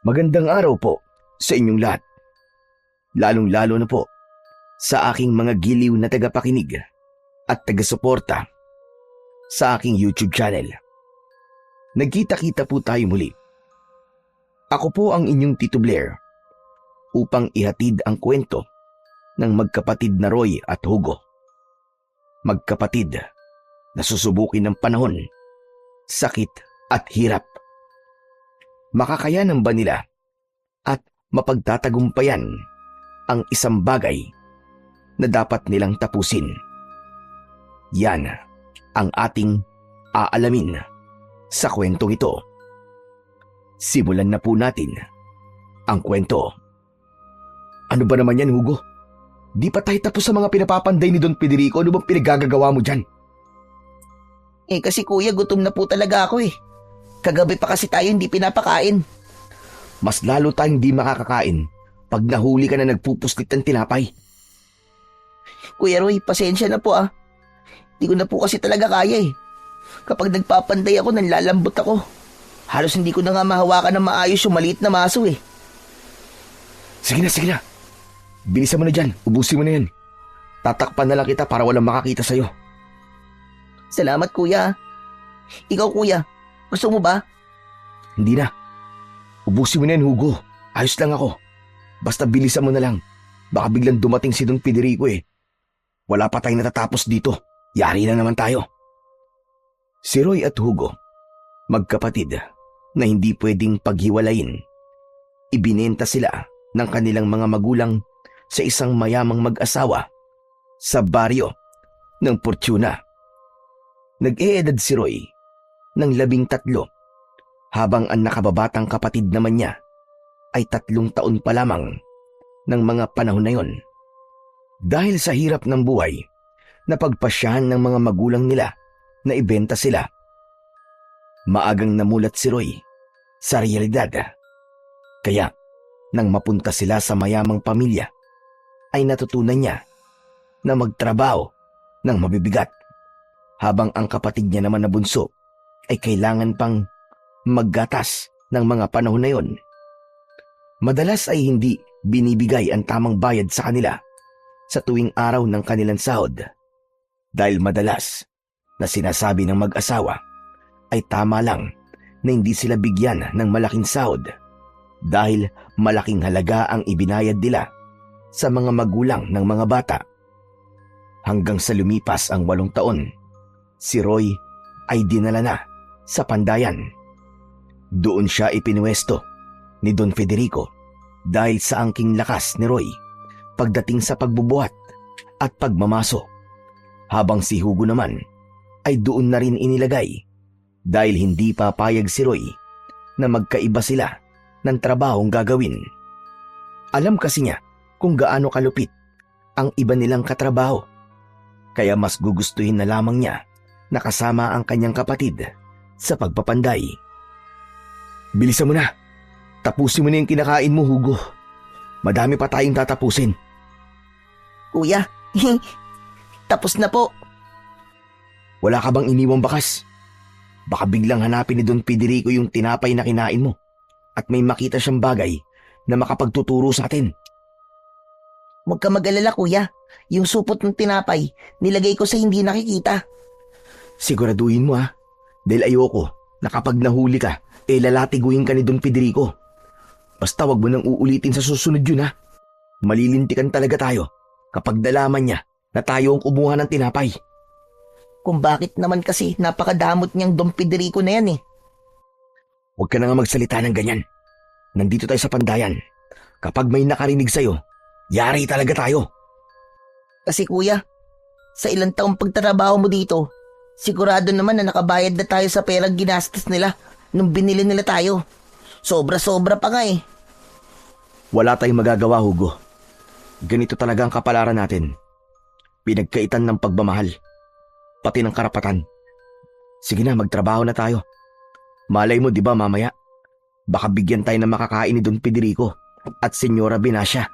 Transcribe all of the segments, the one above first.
Magandang araw po sa inyong lahat. Lalong-lalo na po sa aking mga giliw na tagapakinig at taga-suporta sa aking YouTube channel. Nagkita-kita po tayo muli. Ako po ang inyong Tito Blair upang ihatid ang kwento ng magkapatid na Roy at Hugo. Magkapatid na susubukin ng panahon, sakit at hirap. Makakayanan ba nila at mapagtatagumpayan ang isang bagay na dapat nilang tapusin? Yan ang ating aalamin sa kwentong ito. Simulan na po natin ang kwento. Ano ba naman yan, Hugo? Di pa tayo tapos sa mga pinapapanday ni Don Federico. Ano bang pinagagagawa mo dyan? Kasi kuya, gutom na po talaga ako eh. Kagabi pa kasi tayo hindi pinapakain. Mas lalo tayong di makakakain pag nahuli ka na nagpupuslit ng tinapay. Kuya Roy, pasensya na po ah. Di ko na po kasi talaga kaya eh. Kapag nagpapanday ako, nanlalambot ako. Halos hindi ko na nga mahawakan ng maayos yung maliit na maso eh. Sige na. Bilisan mo na dyan. Ubusin mo na yan. Tatakpan na lang kita para walang makakita sa'yo. Salamat kuya. Ikaw kuya, gusto mo ba? Hindi na. Ubusin mo na yan, Hugo. Ayos lang ako. Basta bilisan mo na lang. Baka biglang dumating si Don Federico eh. Wala pa tayong natatapos dito. Yari na naman tayo. Si Roy at Hugo, magkapatid na hindi pwedeng paghiwalayin. Ibinenta sila ng kanilang mga magulang sa isang mayamang mag-asawa sa baryo ng Fortuna. Nag-eedad si Roy ng 13 habang ang nakababatang kapatid naman niya ay 3 taon pa lamang ng mga panahon na yon. Dahil sa hirap ng buhay, napagpasyahan ng mga magulang nila na ibenta sila. Maagang namulat si Roy sa realidad. Kaya nang mapunta sila sa mayamang pamilya, ay natutunan niya na magtrabaho ng mabibigat, habang ang kapatid niya naman na bunso ay kailangan pang maggatas ng mga panahon na yon. Madalas ay hindi binibigay ang tamang bayad sa kanila sa tuwing araw ng kanilang sahod, dahil madalas na sinasabi ng mag-asawa ay tama lang na hindi sila bigyan ng malaking sahod dahil malaking halaga ang ibinayad nila sa mga magulang ng mga bata. Hanggang sa lumipas ang 8 taon, si Roy ay dinala na sa Pandayan. Doon siya ipinwesto ni Don Federico dahil sa angking lakas ni Roy pagdating sa pagbubuhat at pagmamaso, habang si Hugo naman ay doon na rin inilagay dahil hindi papayag si Roy na magkaiba sila ng trabahong gagawin. Alam kasi niya kung gaano kalupit ang iba nilang katrabaho, kaya mas gugustuhin na lamang niya na kasama ang kanyang kapatid sa pagpapanday. Bilisan mo na. Tapusin mo na yung kinakain mo, Hugo. Madami pa tayong tatapusin. Kuya, tapos na po. Wala ka bang iniwang bakas? Baka biglang hanapin ni Don Federico yung tinapay na kinain mo at may makita siyang bagay na makapagtuturo sa atin. Huwag ka mag-alala kuya. Yung supot ng tinapay, nilagay ko sa hindi nakikita. Siguraduhin mo ha, dahil ayoko na kapag nahuli ka, lalatiguin ka ni Don Federico. Basta wag mo nang uulitin sa susunod yun ha. Malilintikan talaga tayo kapag nalaman niya na tayo ang kumuha ng tinapay. Kung bakit naman kasi napakadamot niyang Don Federico na yan eh. Huwag ka na nga magsalita ng ganyan. Nandito tayo sa Pandayan. Kapag may nakarinig sa'yo, yari talaga tayo. Kasi kuya, sa ilang taong pagtatrabaho mo dito, sigurado naman na nakabayad na tayo sa perang ginastos nila nung binili nila tayo. Sobra-sobra pa nga eh. Wala tayong magagawa, Hugo. Ganito talaga ang kapalaran natin. Pinagkaitan ng pagmamahal, pati ng karapatan. Sige na, magtrabaho na tayo. Malay mo, di ba mamaya, baka bigyan tayo ng makakain ni Don Federico at Senyora Binasya.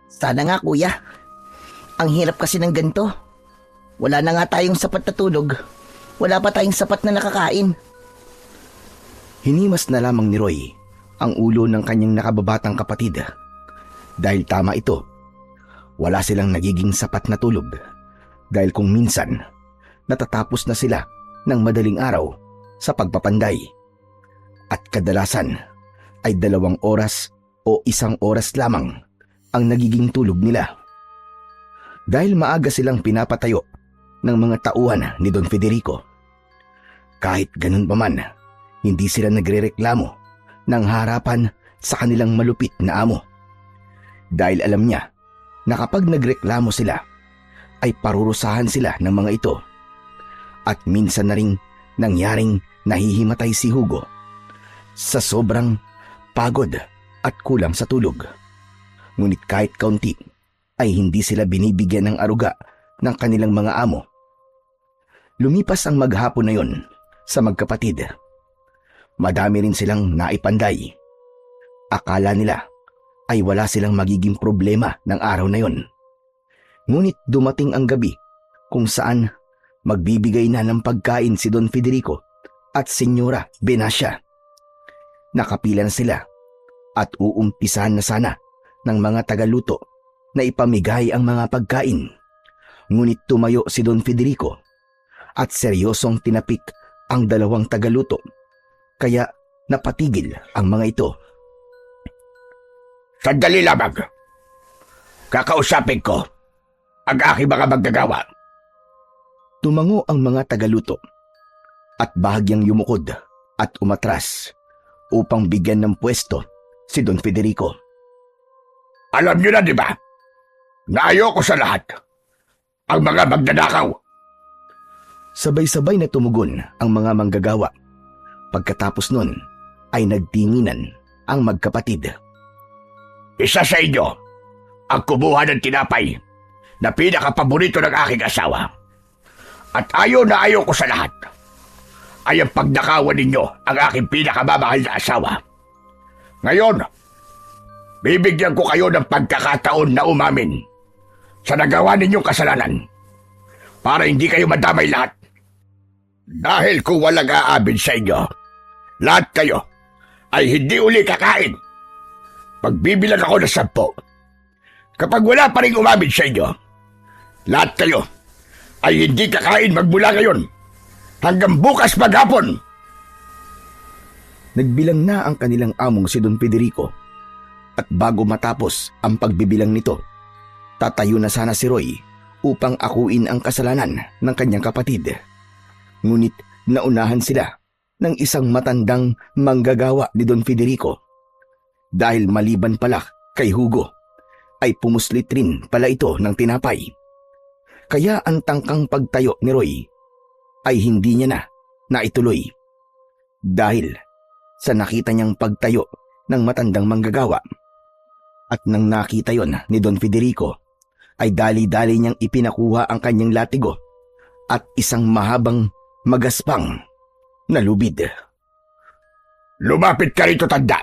Sana nga kuya. Ang hirap kasi ng ganito. Wala na nga tayong sapat na tulog. Wala pa tayong sapat na nakakain. Hinimas na lamang ni Roy ang ulo ng kanyang nakababatang kapatid. Dahil tama ito, wala silang nagiging sapat na tulog. Dahil kung minsan, natatapos na sila ng madaling araw sa pagpapanday. At kadalasan ay 2 oras o 1 oras lamang ang nagiging tulog nila. Dahil maaga silang pinapatayo ng mga tauhan ni Don Federico. Kahit ganun pa man, hindi sila nagrereklamo ng harapan sa kanilang malupit na amo. Dahil alam niya na kapag nagreklamo sila, ay parurusahan sila ng mga ito. At minsan na ring nangyaring nahihimatay si Hugo sa sobrang pagod at kulang sa tulog. Ngunit kahit kaunti, ay hindi sila binibigyan ng aruga ng kanilang mga amo. Lumipas ang maghapon na yon sa magkapatid. Madami rin silang naipanday. Akala nila ay wala silang magiging problema ng araw na yon. Ngunit dumating ang gabi kung saan magbibigay na ng pagkain si Don Federico at Senyora Benassia. Nakapila na sila at uumpisahan na sana ng mga tagaluto na ipamigay ang mga pagkain. Ngunit tumayo si Don Federico at seryosong tinapik ang 2 tagaluto, kaya napatigil ang mga ito. Sandali lamang. Kakausapin ko ang aking mga manggagawa. Tumango ang mga tagaluto at bahagyang yumukod at umatras upang bigyan ng pwesto si Don Federico. Alam niyo na, di ba? Na ayoko sa lahat ang mga magnanakaw. Sabay-sabay na tumugon ang mga manggagawa. Pagkatapos nun ay nagtinginan ang magkapatid. Isa sa inyo ang kumuha ng tinapay na pinakapaborito ng aking asawa. At ayaw na ayaw ko sa lahat ay ang pagnakawan ninyo ang aking pinakamamahal na asawa. Ngayon, bibigyan ko kayo ng pagkakataon na umamin sa nagawa ninyong kasalanan para hindi kayo madamay lahat. Dahil kung walang aamin sa inyo, lahat kayo ay hindi uli kakain. Pagbibilang ako ng 10. Kapag wala pa rin umamin sa inyo, lahat kayo ay hindi kakain magmula ngayon hanggang bukas maghapon. Nagbilang na ang kanilang among si Don Federico at bago matapos ang pagbibilang nito, tatayo na sana si Roy upang akuin ang kasalanan ng kanyang kapatid. Ngunit naunahan sila ng isang matandang manggagawa ni Don Federico. Dahil maliban pala kay Hugo, ay pumuslit rin pala ito ng tinapay. Kaya ang tangkang pagtayo ni Roy ay hindi niya na naituloy. Dahil sa nakita niyang pagtayo ng matandang manggagawa. At nang nakita yon ni Don Federico, ay dali-dali niyang ipinakuha ang kanyang latigo at isang mahabang magaspang na lubid. Lumapit ka rito, tanda,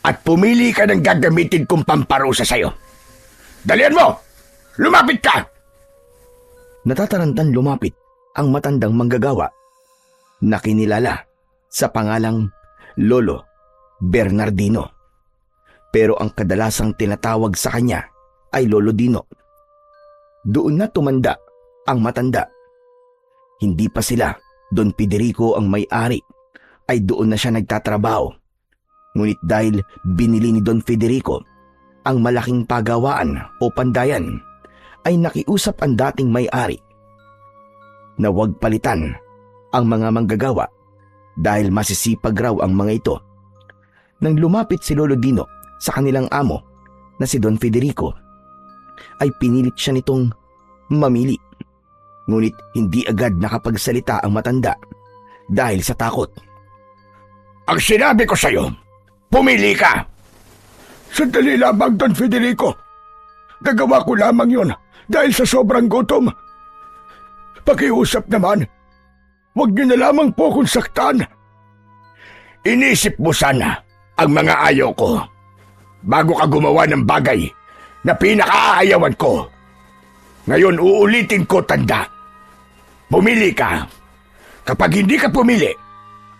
at pumili ka ng gagamitin kong pamparusa sa'yo. Dalian mo! Lumapit ka! Natatarantan lumapit ang matandang manggagawa na kinilala sa pangalang Lolo Bernardino. Pero ang kadalasang tinatawag sa kanya ay Lolo Dino. Doon na tumanda ang matanda. Hindi pa sila Don Federico ang may-ari, ay doon na siya nagtatrabaho. Ngunit dahil binili ni Don Federico ang malaking pagawaan o pandayan, ay nakiusap ang dating may-ari na huwag palitan ang mga manggagawa dahil masisipag raw ang mga ito. Nang lumapit si Lolo Dino sa kanilang amo na si Don Federico, ay pinilit siya nitong mamili. Ngunit hindi agad nakapagsalita ang matanda dahil sa takot. Ang sinabi ko sa'yo, pumili ka! Sandali lamang, Don Federico. Nagawa ko lamang yon dahil sa sobrang gutom. Pakiusap naman, huwag niyo na lamang po kong saktan. Inisip mo sana ang mga ayaw ko bago ka gumawa ng bagay na pinakaayawan ko. Ngayon uulitin ko, tanda. Pumili ka. Kapag hindi ka pumili,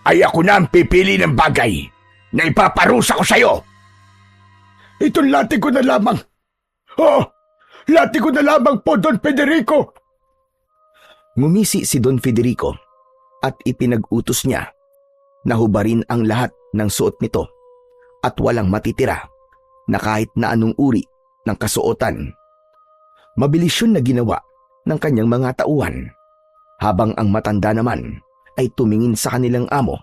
ay ako na ang pipili ng bagay na ipaparusa ko sa'yo. Itong lati ko na lamang. Oo, lati ko na lamang po, Don Federico. Ngumisi si Don Federico at ipinag-utos niya na hubarin ang lahat ng suot nito at walang matitira na kahit na anong uri ng kasuotan. Mabilis yun na ginawa ng kanyang mga tauhan, habang ang matanda naman ay tumingin sa kanilang amo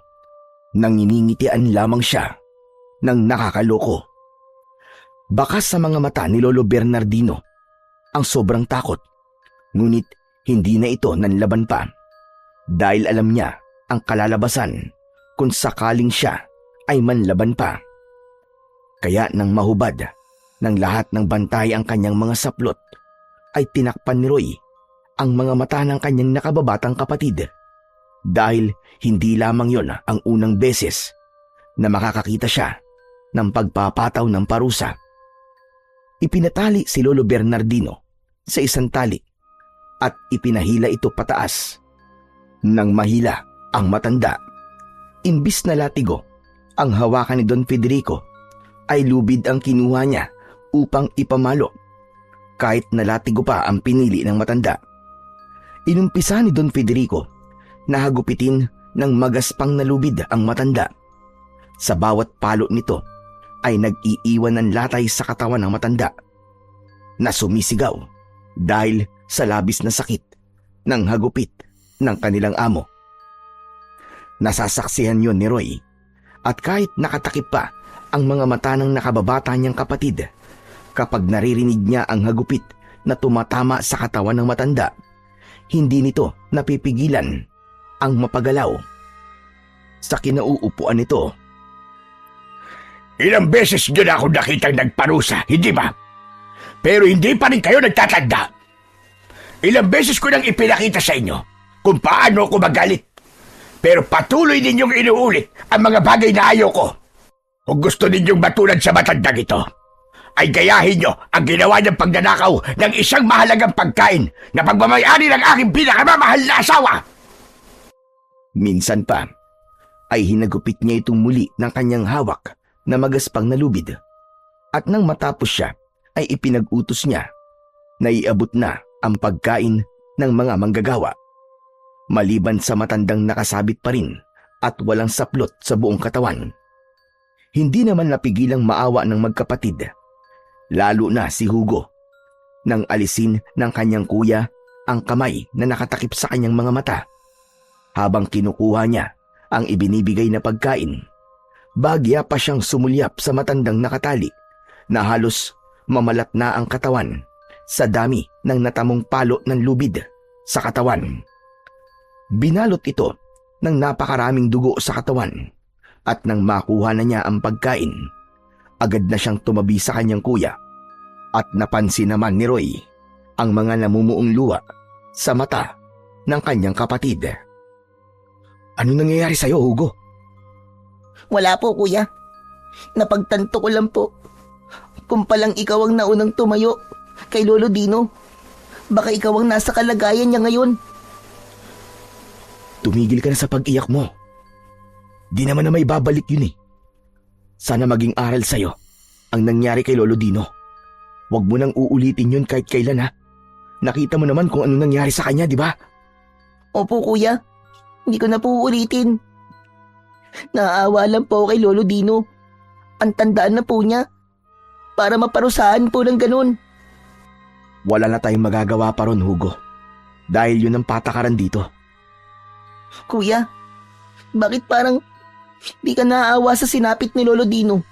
nang iningitian lamang siya ng nakakaloko. Bakas sa mga mata ni Lolo Bernardino ang sobrang takot, ngunit hindi na ito nanlaban pa dahil alam niya ang kalalabasan kung sakaling siya ay manlaban pa. Kaya nang mahubad ng lahat ng bantay ang kanyang mga saplot, ay tinakpan ni Roy ang mga mata ng kanyang nakababatang kapatid dahil hindi lamang yon ang unang beses na makakakita siya ng pagpapataw ng parusa. Ipinatali si Lolo Bernardino sa isang tali at ipinahila ito pataas. Nang mahila ang matanda, imbis na latigo ang hawakan ni Don Federico, ay lubid ang kinuha niya upang ipamalo. Kahit na latigo pa ang pinili ng matanda, inumpisa ni Don Federico na hagupitin ng magaspang na lubid ang matanda. Sa bawat palo nito ay nag-iiwan ng latay sa katawan ng matanda na sumisigaw dahil sa labis na sakit ng hagupit ng kanilang amo. Nasasaksihan yon ni Roy, at kahit nakatakip pa ang mga mata ng nakababata niyang kapatid, kapag naririnig niya ang hagupit na tumatama sa katawan ng matanda, hindi nito napipigilan ang mapagalaw. Sa kinauupuan nito, Ilang beses nyo na ako nakitang nagparusa, hindi ba? Pero hindi pa rin kayo nagtatanda. Ilang beses ko nang ipinakita sa inyo kung paano ako magalit. Pero patuloy ninyong inuulit ang mga bagay na ayaw ko. Kung gusto ninyong matulad sa matandang ito, ay gayahin nyo ang ginawa niyang pagnanakaw ng isang mahalagang pagkain na pagmamayari ng aking pinakamamahal na asawa. minsan pa ay hinagupit niya itong muli ng kanyang hawak na magaspang na lubid. At nang matapos siya, ay ipinag-utos niya na iabot na ang pagkain ng mga manggagawa. Maliban sa matandang nakasabit pa rin at walang saplot sa buong katawan. Hindi naman napigilang maawa ng magkapatid, lalo na si Hugo, nang alisin ng kanyang kuya ang kamay na nakatakip sa kanyang mga mata habang kinukuha niya ang ibinibigay na pagkain. Bagya pa siyang sumulyap sa matandang nakatali na halos mamalat na ang katawan sa dami ng natamong palo ng lubid sa katawan. Binalot ito ng napakaraming dugo sa katawan at nang makuha na niya ang pagkain, agad na siyang tumabi sa kanyang kuya at napansin naman ni Roy ang mga namumuong luha sa mata ng kanyang kapatid. Ano nangyayari sa'yo, Hugo? Wala po, kuya. Napagtanto ko lang po. Kung palang ikaw ang naunang tumayo kay Lolo Dino, baka ikaw ang nasa kalagayan niya ngayon. Tumigil ka na sa pag-iyak mo. Di naman na may babalik yun eh. Sana maging aral sa'yo ang nangyari kay Lolo Dino. Huwag mo nang uulitin yun kahit kailan ha. Nakita mo naman kung ano nangyari sa kanya, di ba? Opo, kuya. Hindi ko na po uulitin. Naaawa lang po kay Lolo Dino. Ang tandaan na po niya. Para maparusahan po ng ganun. Wala na tayong magagawa pa ron, Hugo. Dahil yun ang patakaran dito. Kuya, bakit parang di ka naaawa sa sinapit ni Lolo Dino?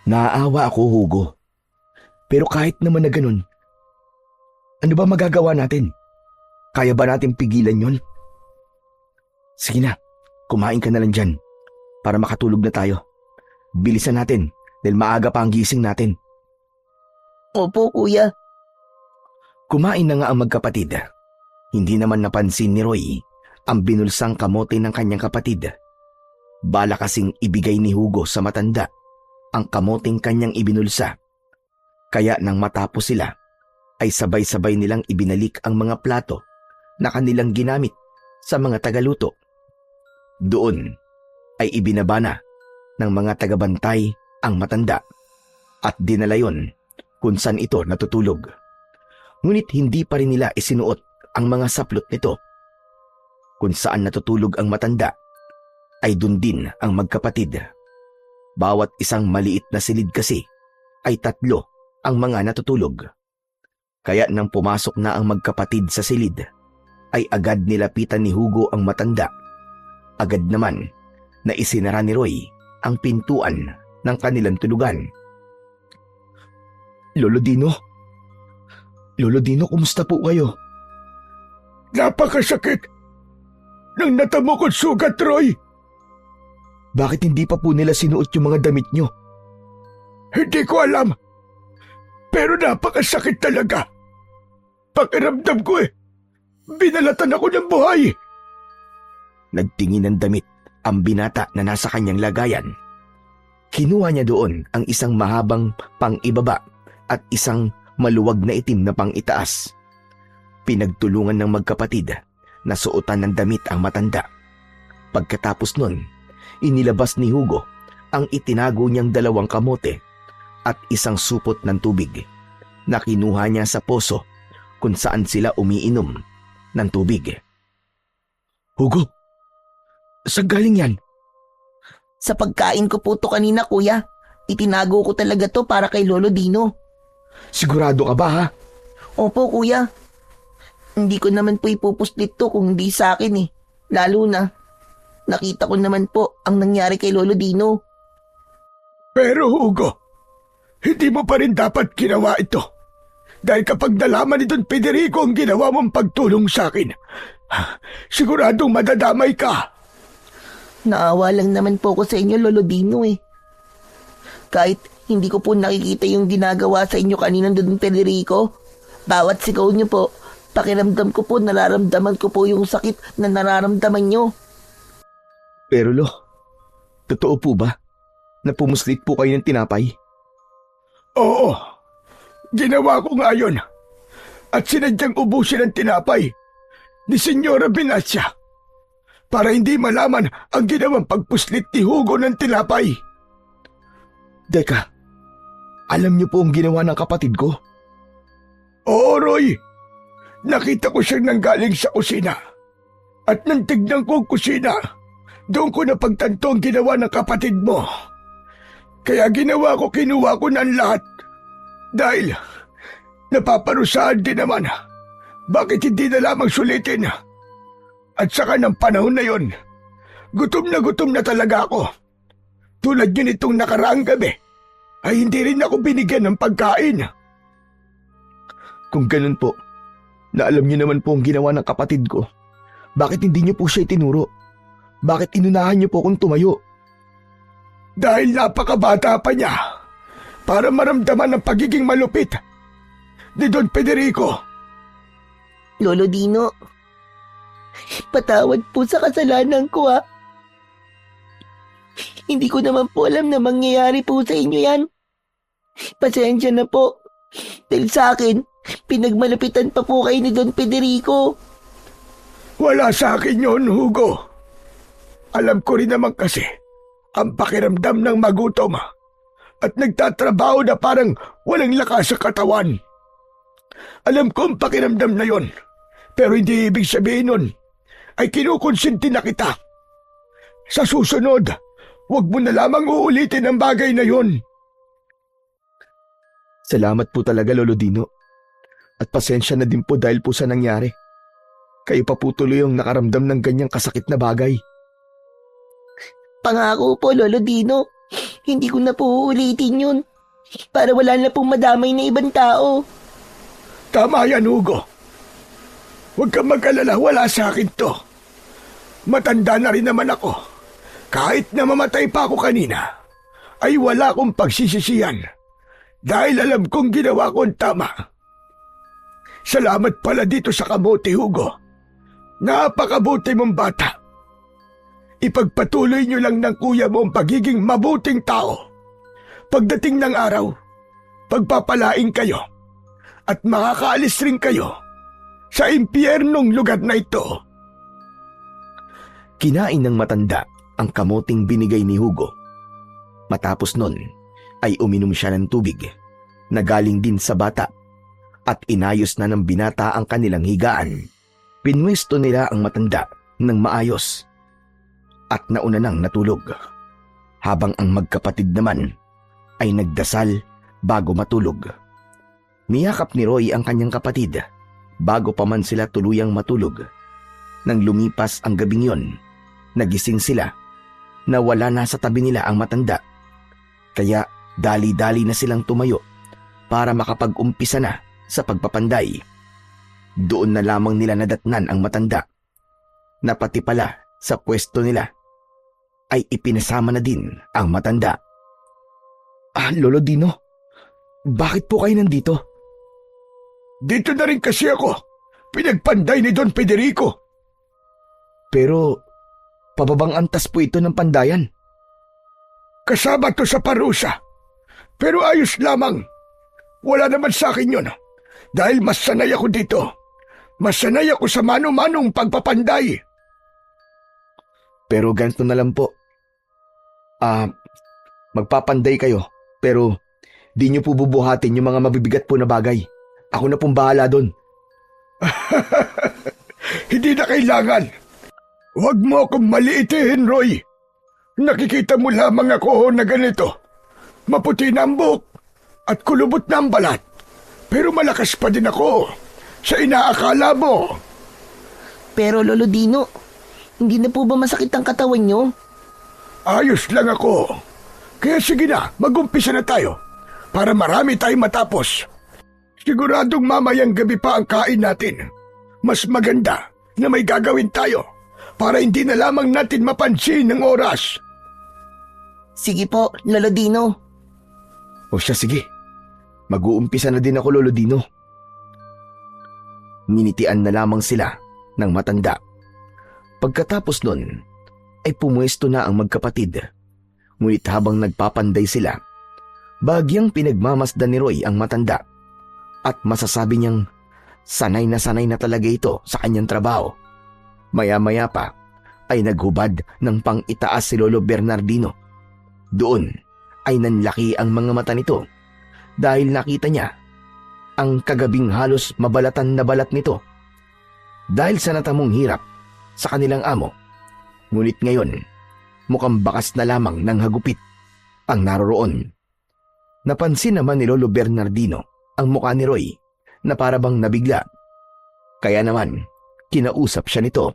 Naaawa ako, Hugo. Pero kahit naman na ganun, ano ba magagawa natin? Kaya ba natin pigilan yon? Sige na, kumain ka na lang dyan para makatulog na tayo. Bilisan natin dahil maaga pa ang gising natin. Opo, kuya. Kumain na nga ang magkapatid. Hindi naman napansin ni Roy ang binulsang kamote ng kanyang kapatid. Bala kasing ibigay ni Hugo sa matanda ang kamoteng kanyang ibinulsa. Kaya nang matapos sila, ay sabay-sabay nilang ibinalik ang mga plato na kanilang ginamit sa mga tagaluto. Doon ay ibinaba na ng mga tagabantay ang matanda at dinala yon kung saan ito natutulog. Ngunit hindi pa rin nila isinuot ang mga saplot nito. Kung saan natutulog ang matanda ay dun din ang magkapatid. Bawat isang maliit na silid kasi ay 3 ang mga natutulog. Kaya nang pumasok na ang magkapatid sa silid, ay agad nilapitan ni Hugo ang matanda. Agad naman na isinara ni Roy ang pintuan ng kanilang tulugan. Lolo Dino? Lolo Dino, kumusta po kayo? Napakasakit nang natamo kong sugat, Roy. Bakit hindi pa po nila sinuot yung mga damit nyo? Hindi ko alam. Pero napakasakit talaga. Pakiramdam ko binalatan ako ng buhay. Nagtingin ng damit ang binata na nasa kanyang lagayan. Kinuha niya doon ang isang mahabang pang-ibaba at isang maluwag na itim na pang-itaas. Pinagtulungan ng magkapatid na suotan ng damit ang matanda. Pagkatapos nun, inilabas ni Hugo ang itinago niyang 2 kamote at isang supot ng tubig na kinuha niya sa poso kung saan sila umiinom ng tubig. Hugo, saan galing yan? Sa pagkain ko po to kanina, kuya. Itinago ko talaga to para kay Lolo Dino. Sigurado ka ba, ha? Opo, kuya. Hindi ko naman po ipupuslit to kung hindi sa akin eh. Lalo na, nakita ko naman po ang nangyari kay Lolo Dino. Pero Hugo, hindi mo pa rin dapat ginawa ito. Dahil kapag nalaman ni Don Federico ang ginawa mong pagtulong sa akin, siguradong madadamay ka. Naawa lang naman po ko sa inyo, Lolo Dino eh. Kahit hindi ko po nakikita yung ginagawa sa inyo kanina, Don Federico, bawat sigaw niyo po, pakiramdam ko po, nararamdaman ko po yung sakit na nararamdaman niyo. Pero Lo, totoo po ba na pumuslit po kayo ng tinapay? Oo, ginawa ko nga yun. At sinadyang ubusin ang tinapay ni Senyora Binacia para hindi malaman ang ginawang pagpuslit ni Hugo ng tinapay. Teka, alam niyo po ang ginawa ng kapatid ko? Oo, Roy. Nakita ko siyang nanggaling sa kusina. At nang tignan ko ang kusina, doon ko napagtanto ang ginawa ng kapatid mo. Kaya kinuha ko ng lahat. Dahil napaparusahan din naman. Bakit hindi na lamang sulitin? At saka ng panahon na yon, gutom na talaga ako. Tulad yun itong nakaraang gabi, ay hindi rin ako binigyan ng pagkain. Kung ganun po, na alam niyo naman po ang ginawa ng kapatid ko, bakit hindi niyo po siya itinuro? Bakit inunahan niyo po akong tumayo? Dahil napakabata pa niya para maramdaman ang pagiging malupit ni Don Federico. Lolo Dino, patawad po sa kasalanan ko ha. Hindi ko naman po alam na mangyayari po sa inyo yan. Pasensya na po. Dahil sa akin, pinagmalapitan pa po kayo ni Don Federico. Wala sa akin yun, Hugo. Alam ko rin naman kasi ang pakiramdam ng magutom at nagtatrabaho na parang walang lakas sa katawan. Alam ko ang pakiramdam na yon, pero hindi ibig sabihin nun ay kinukonsinti na kita. Sa susunod, huwag mo na lamang uulitin ang bagay na yon. Salamat po talaga, Lolo Dino. At pasensya na din po dahil po sa nangyari. Kayo pa po tuloy yung nakaramdam ng ganyang kasakit na bagay. Pangako po, Lolo Dino, hindi ko na po uulitin yun. Para wala na pong madamay na ibang tao. Tama yan, Hugo. Huwag kang mag-alala, wala sa akin to. Matanda na rin naman ako. Kahit na mamatay pa ako kanina, ay wala akong pagsisisiyan. Dahil alam kong ginawa ko ang tama. Salamat pala dito sa kamote, Hugo. Napakabuti mong bata. Ipagpatuloy niyo lang ng kuya mo ang pagiging mabuting tao. Pagdating ng araw, pagpapalain kayo at makakaalis rin kayo sa impyernong lugar na ito. Kinain ng matanda ang kamoting binigay ni Hugo Matapos nun ay uminom siya ng tubig na galing din sa bata at inayos na ng binata ang kanilang higaan. Pinwesto nila ang matanda ng maayos at nauna nang natulog, habang ang magkapatid naman ay nagdasal bago matulog. Niyakap ni Roy ang kanyang kapatid bago pa man sila tuluyang matulog. Nang lumipas ang gabing yon, nagising sila na wala na sa tabi nila ang matanda. Kaya dali-dali na silang tumayo para makapag-umpisa na sa pagpapanday. Doon na lamang nila nadatnan ang matanda na pati pala sa pwesto nila ay ipinasama na din ang matanda. Lolo Dino, bakit po kayo nandito? Dito na rin kasi ako. Pinagpanday ni Don Federico. Pero pababang antas po ito ng pandayan. Kasama to sa parusa. Pero ayos lamang. Wala naman sa akin yun. Dahil mas sanay ako dito. Mas sanay ako sa mano-manong pagpapanday. Pero ganito na lang po. Magpapanday kayo, pero di nyo po bubuhatin yung mga mabibigat po na bagay. Ako na pong bahala doon. Hindi na kailangan. Huwag mo akong maliitin, Roy. Nakikita mo lamang ako na ganito. Maputi na ang buhok at kulubot na ang balat. Pero malakas pa din ako sa inaakala mo. Pero Lolo Dino, hindi na po ba masakit ang katawan nyo? Ayos lang ako. Kaya sige na, mag-umpisa na tayo para marami tayong matapos. Siguradong mamayang gabi pa ang kain natin. Mas maganda na may gagawin tayo para hindi na lamang natin mapansin ng oras. Sige po, Lolo Dino. O siya, sige. Mag-uumpisa na din ako, Lolo Dino. Ninitian na lamang sila ng matanda. Pagkatapos nun, ay pumuesto na ang magkapatid. Ngunit habang nagpapanday sila, bagyang pinagmamasdan ni Roy ang matanda at masasabi niyang sanay na talaga ito sa kanyang trabaho. Maya-maya pa ay naghubad ng pang-itaas si Lolo Bernardino. Doon ay nanlaki ang mga mata nito dahil nakita niya ang kagabing halos mabalatan na balat nito dahil sa natamong hirap sa kanilang amo. Ngunit ngayon, mukhang bakas na lamang ng hagupit ang naroroon. Napansin naman ni Lolo Bernardino ang mukha ni Roy na parabang nabigla. Kaya naman, kinausap siya nito.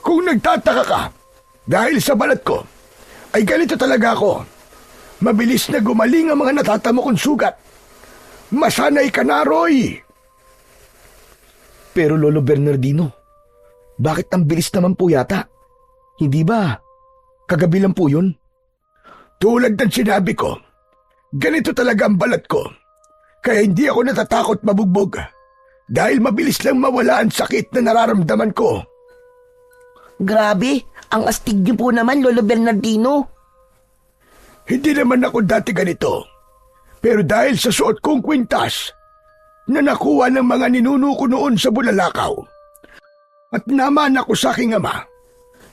Kung nagtataka ka, dahil sa balat ko, ay ganito talaga ako. Mabilis na gumaling ang mga natatamo kong sugat. Masanay ka na, Roy. Pero Lolo Bernardino, bakit ang bilis naman po yata? Hindi ba kagabi lang po yun? Tulad ng sinabi ko, ganito talaga ang balat ko. Kaya hindi ako natatakot mabugbog. Dahil mabilis lang mawala ang sakit na nararamdaman ko. Grabe, ang astig niyo po naman, Lolo Bernardino. Hindi naman ako dati ganito. Pero dahil sa suot kong kwintas, na nakuha ng mga ninuno ko noon sa Bulalakaw, at naman ako sa aking ama,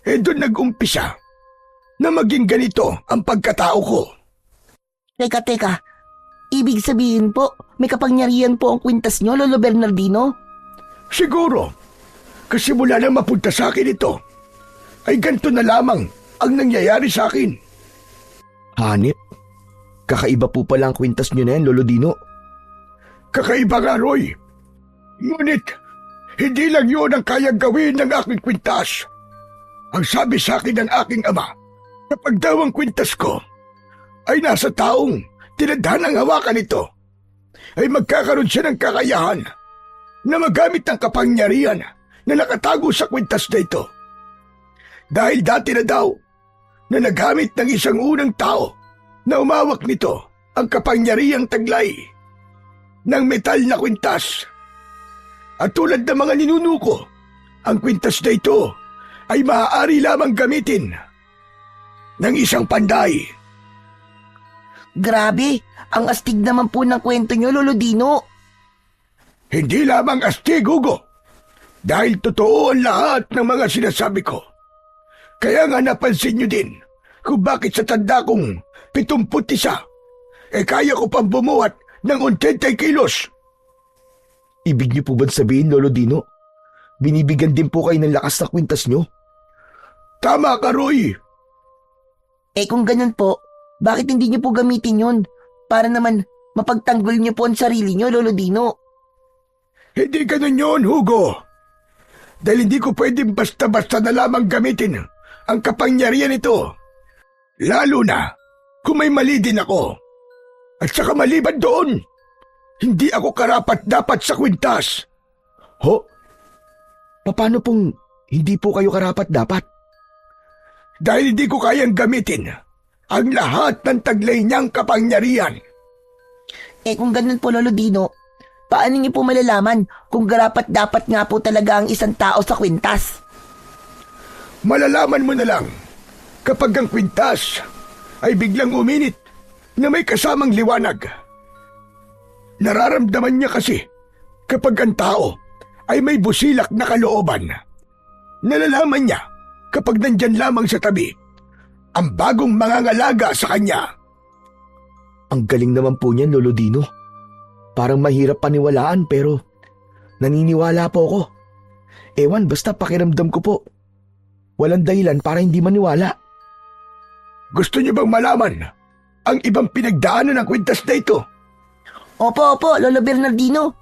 doon nag-umpisa na maging ganito ang pagkatao ko. Teka. Ibig sabihin po, may kapangyarihan po ang kwintas nyo, Lolo Bernardino? Siguro, kasi mula nang mapunta sa akin ito, ay ganito na lamang ang nangyayari sa akin. Hanip, kakaiba po pala ang kwintas nyo na yan, Lolo Dino. Kakaiba nga, Roy. Ngunit, hindi lang yun ang kayang gawin ng aking kwintas. Ang sabi sa akin ng aking ama, kapag daw ang kwintas ko ay nasa taong tinadhanang hawakan nito, ay magkakaroon siya ng kakayahan na magamit ng kapangyarihan na nakatago sa kwintas na ito. Dahil dati na daw na nagamit ng isang unang tao na umawak nito ang kapangyarihang taglay ng metal na kwintas. At tulad ng mga ninuno ko, ang kwintas na ito ay maaari lamang gamitin ng isang panday. Grabe, ang astig naman po ng kwento nyo, Lolo Dino. Hindi lamang astig, Hugo. Dahil totoo ang lahat ng mga sinasabi ko. Kaya nga napansin nyo din kung bakit sa tanda kong 71, kaya ko pang bumuhat ng 80 kilos. Ibig niyo po ba sabihin, Lolo Dino, binibigyan din po kayo ng lakas na kwintas niyo? Tama ka, Roy. Kung ganun po, bakit hindi niyo po gamitin yun? Para naman mapagtanggol niyo po ang sarili niyo, Lolo Dino. Hindi ganun yun, Hugo. Dahil hindi ko pwedeng basta-basta na lamang gamitin ang kapangyarihan nito. Lalo na kung may mali din ako. At saka maliban doon, hindi ako karapat-dapat sa kwintas. Ho? Paano pong hindi po kayo karapat-dapat? Dahil hindi ko kayang gamitin ang lahat ng taglay niyang kapangyarihan. Kung ganun po, Lolo Dino, paano niyo po malalaman kung karapat-dapat nga po talaga ang isang tao sa kwintas? Malalaman mo na lang kapag ang kwintas ay biglang uminit na may kasamang liwanag. Nararamdaman niya kasi kapag ang tao ay may busilak na kalooban. Nalalaman niya kapag nandyan lamang sa tabi ang bagong mangangalaga sa kanya. Ang galing naman po niyan, Lolo Dino. Parang mahirap paniwalaan pero naniniwala po ako. Ewan, basta pakiramdam ko po. Walang dahilan para hindi maniwala. Gusto niyo bang malaman ang ibang pinagdaanan ng kwintas na ito? Opo, Lolo Bernardino.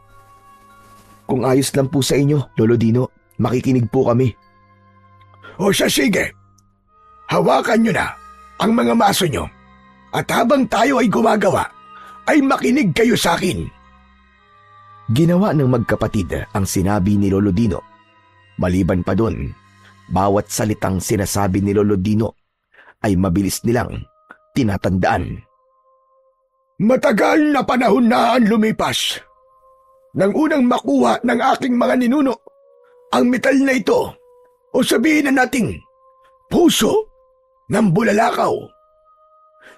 Kung ayos lang po sa inyo, Lolo Dino, makikinig po kami. O siya, sige. Hawakan niyo na ang mga maso niyo. At habang tayo ay gumagawa, ay makinig kayo sa akin. Ginawa ng magkapatid ang sinabi ni Lolo Dino. Maliban pa doon, bawat salitang sinasabi ni Lolo Dino ay mabilis nilang tinatandaan. Matagal na panahon na ang lumipas. Nang unang makuha ng aking mga ninuno ang metal na ito, o sabihin na nating puso ng bulalakaw.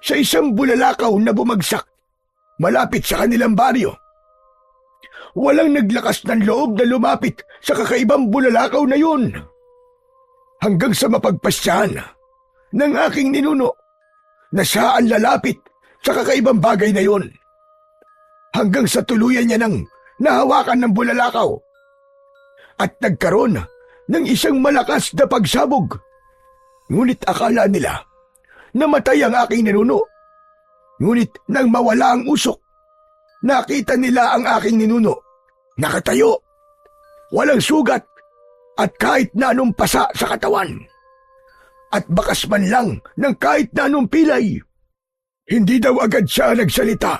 Sa isang bulalakaw na bumagsak malapit sa kanilang baryo. Walang naglakas ng loob na lumapit sa kakaibang bulalakaw na yun. Hanggang sa mapagpasyahan ng aking ninuno na siya ang lalapit sa kakaibang bagay na yun. Hanggang sa tuluyan niya nang nahawakan ng bulalakaw at nagkaroon ng isang malakas na pagsabog. Ngunit akala nila namatay ang aking ninuno. Ngunit nang mawala ang usok, nakita nila ang aking ninuno. Nakatayo, walang sugat, at kahit na anong pasa sa katawan. At bakas man lang ng kahit na anong pilay. Hindi daw agad siya nagsalita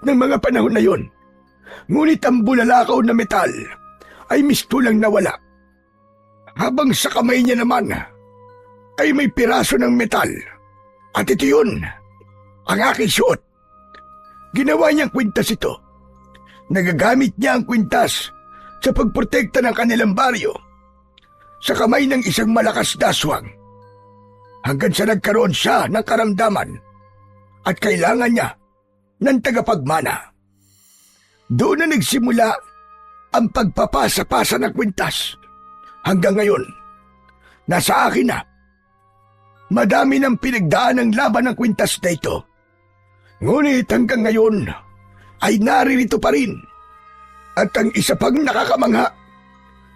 ng mga panahon na yon. Ngunit ang bulalakaw na metal ay mistulang nawala. Habang sa kamay niya naman ay may piraso ng metal. At ito yun, ang aking suot. Ginawa niyang kwintas ito. Nagagamit niya ang kwintas sa pagprotekta ng kanilang baryo sa kamay ng isang malakas na aswang. Hanggang sa nagkaroon siya ng karamdaman at kailangan niya ng tagapagmana. Doon na nagsimula ang pagpapasa-pasa ng kwintas. Hanggang ngayon, nasa akin na. Madami ng pinagdaan ng laban ng kwintas na ito. Ngunit hanggang ngayon ay naririto pa rin. At ang isa pang nakakamangha,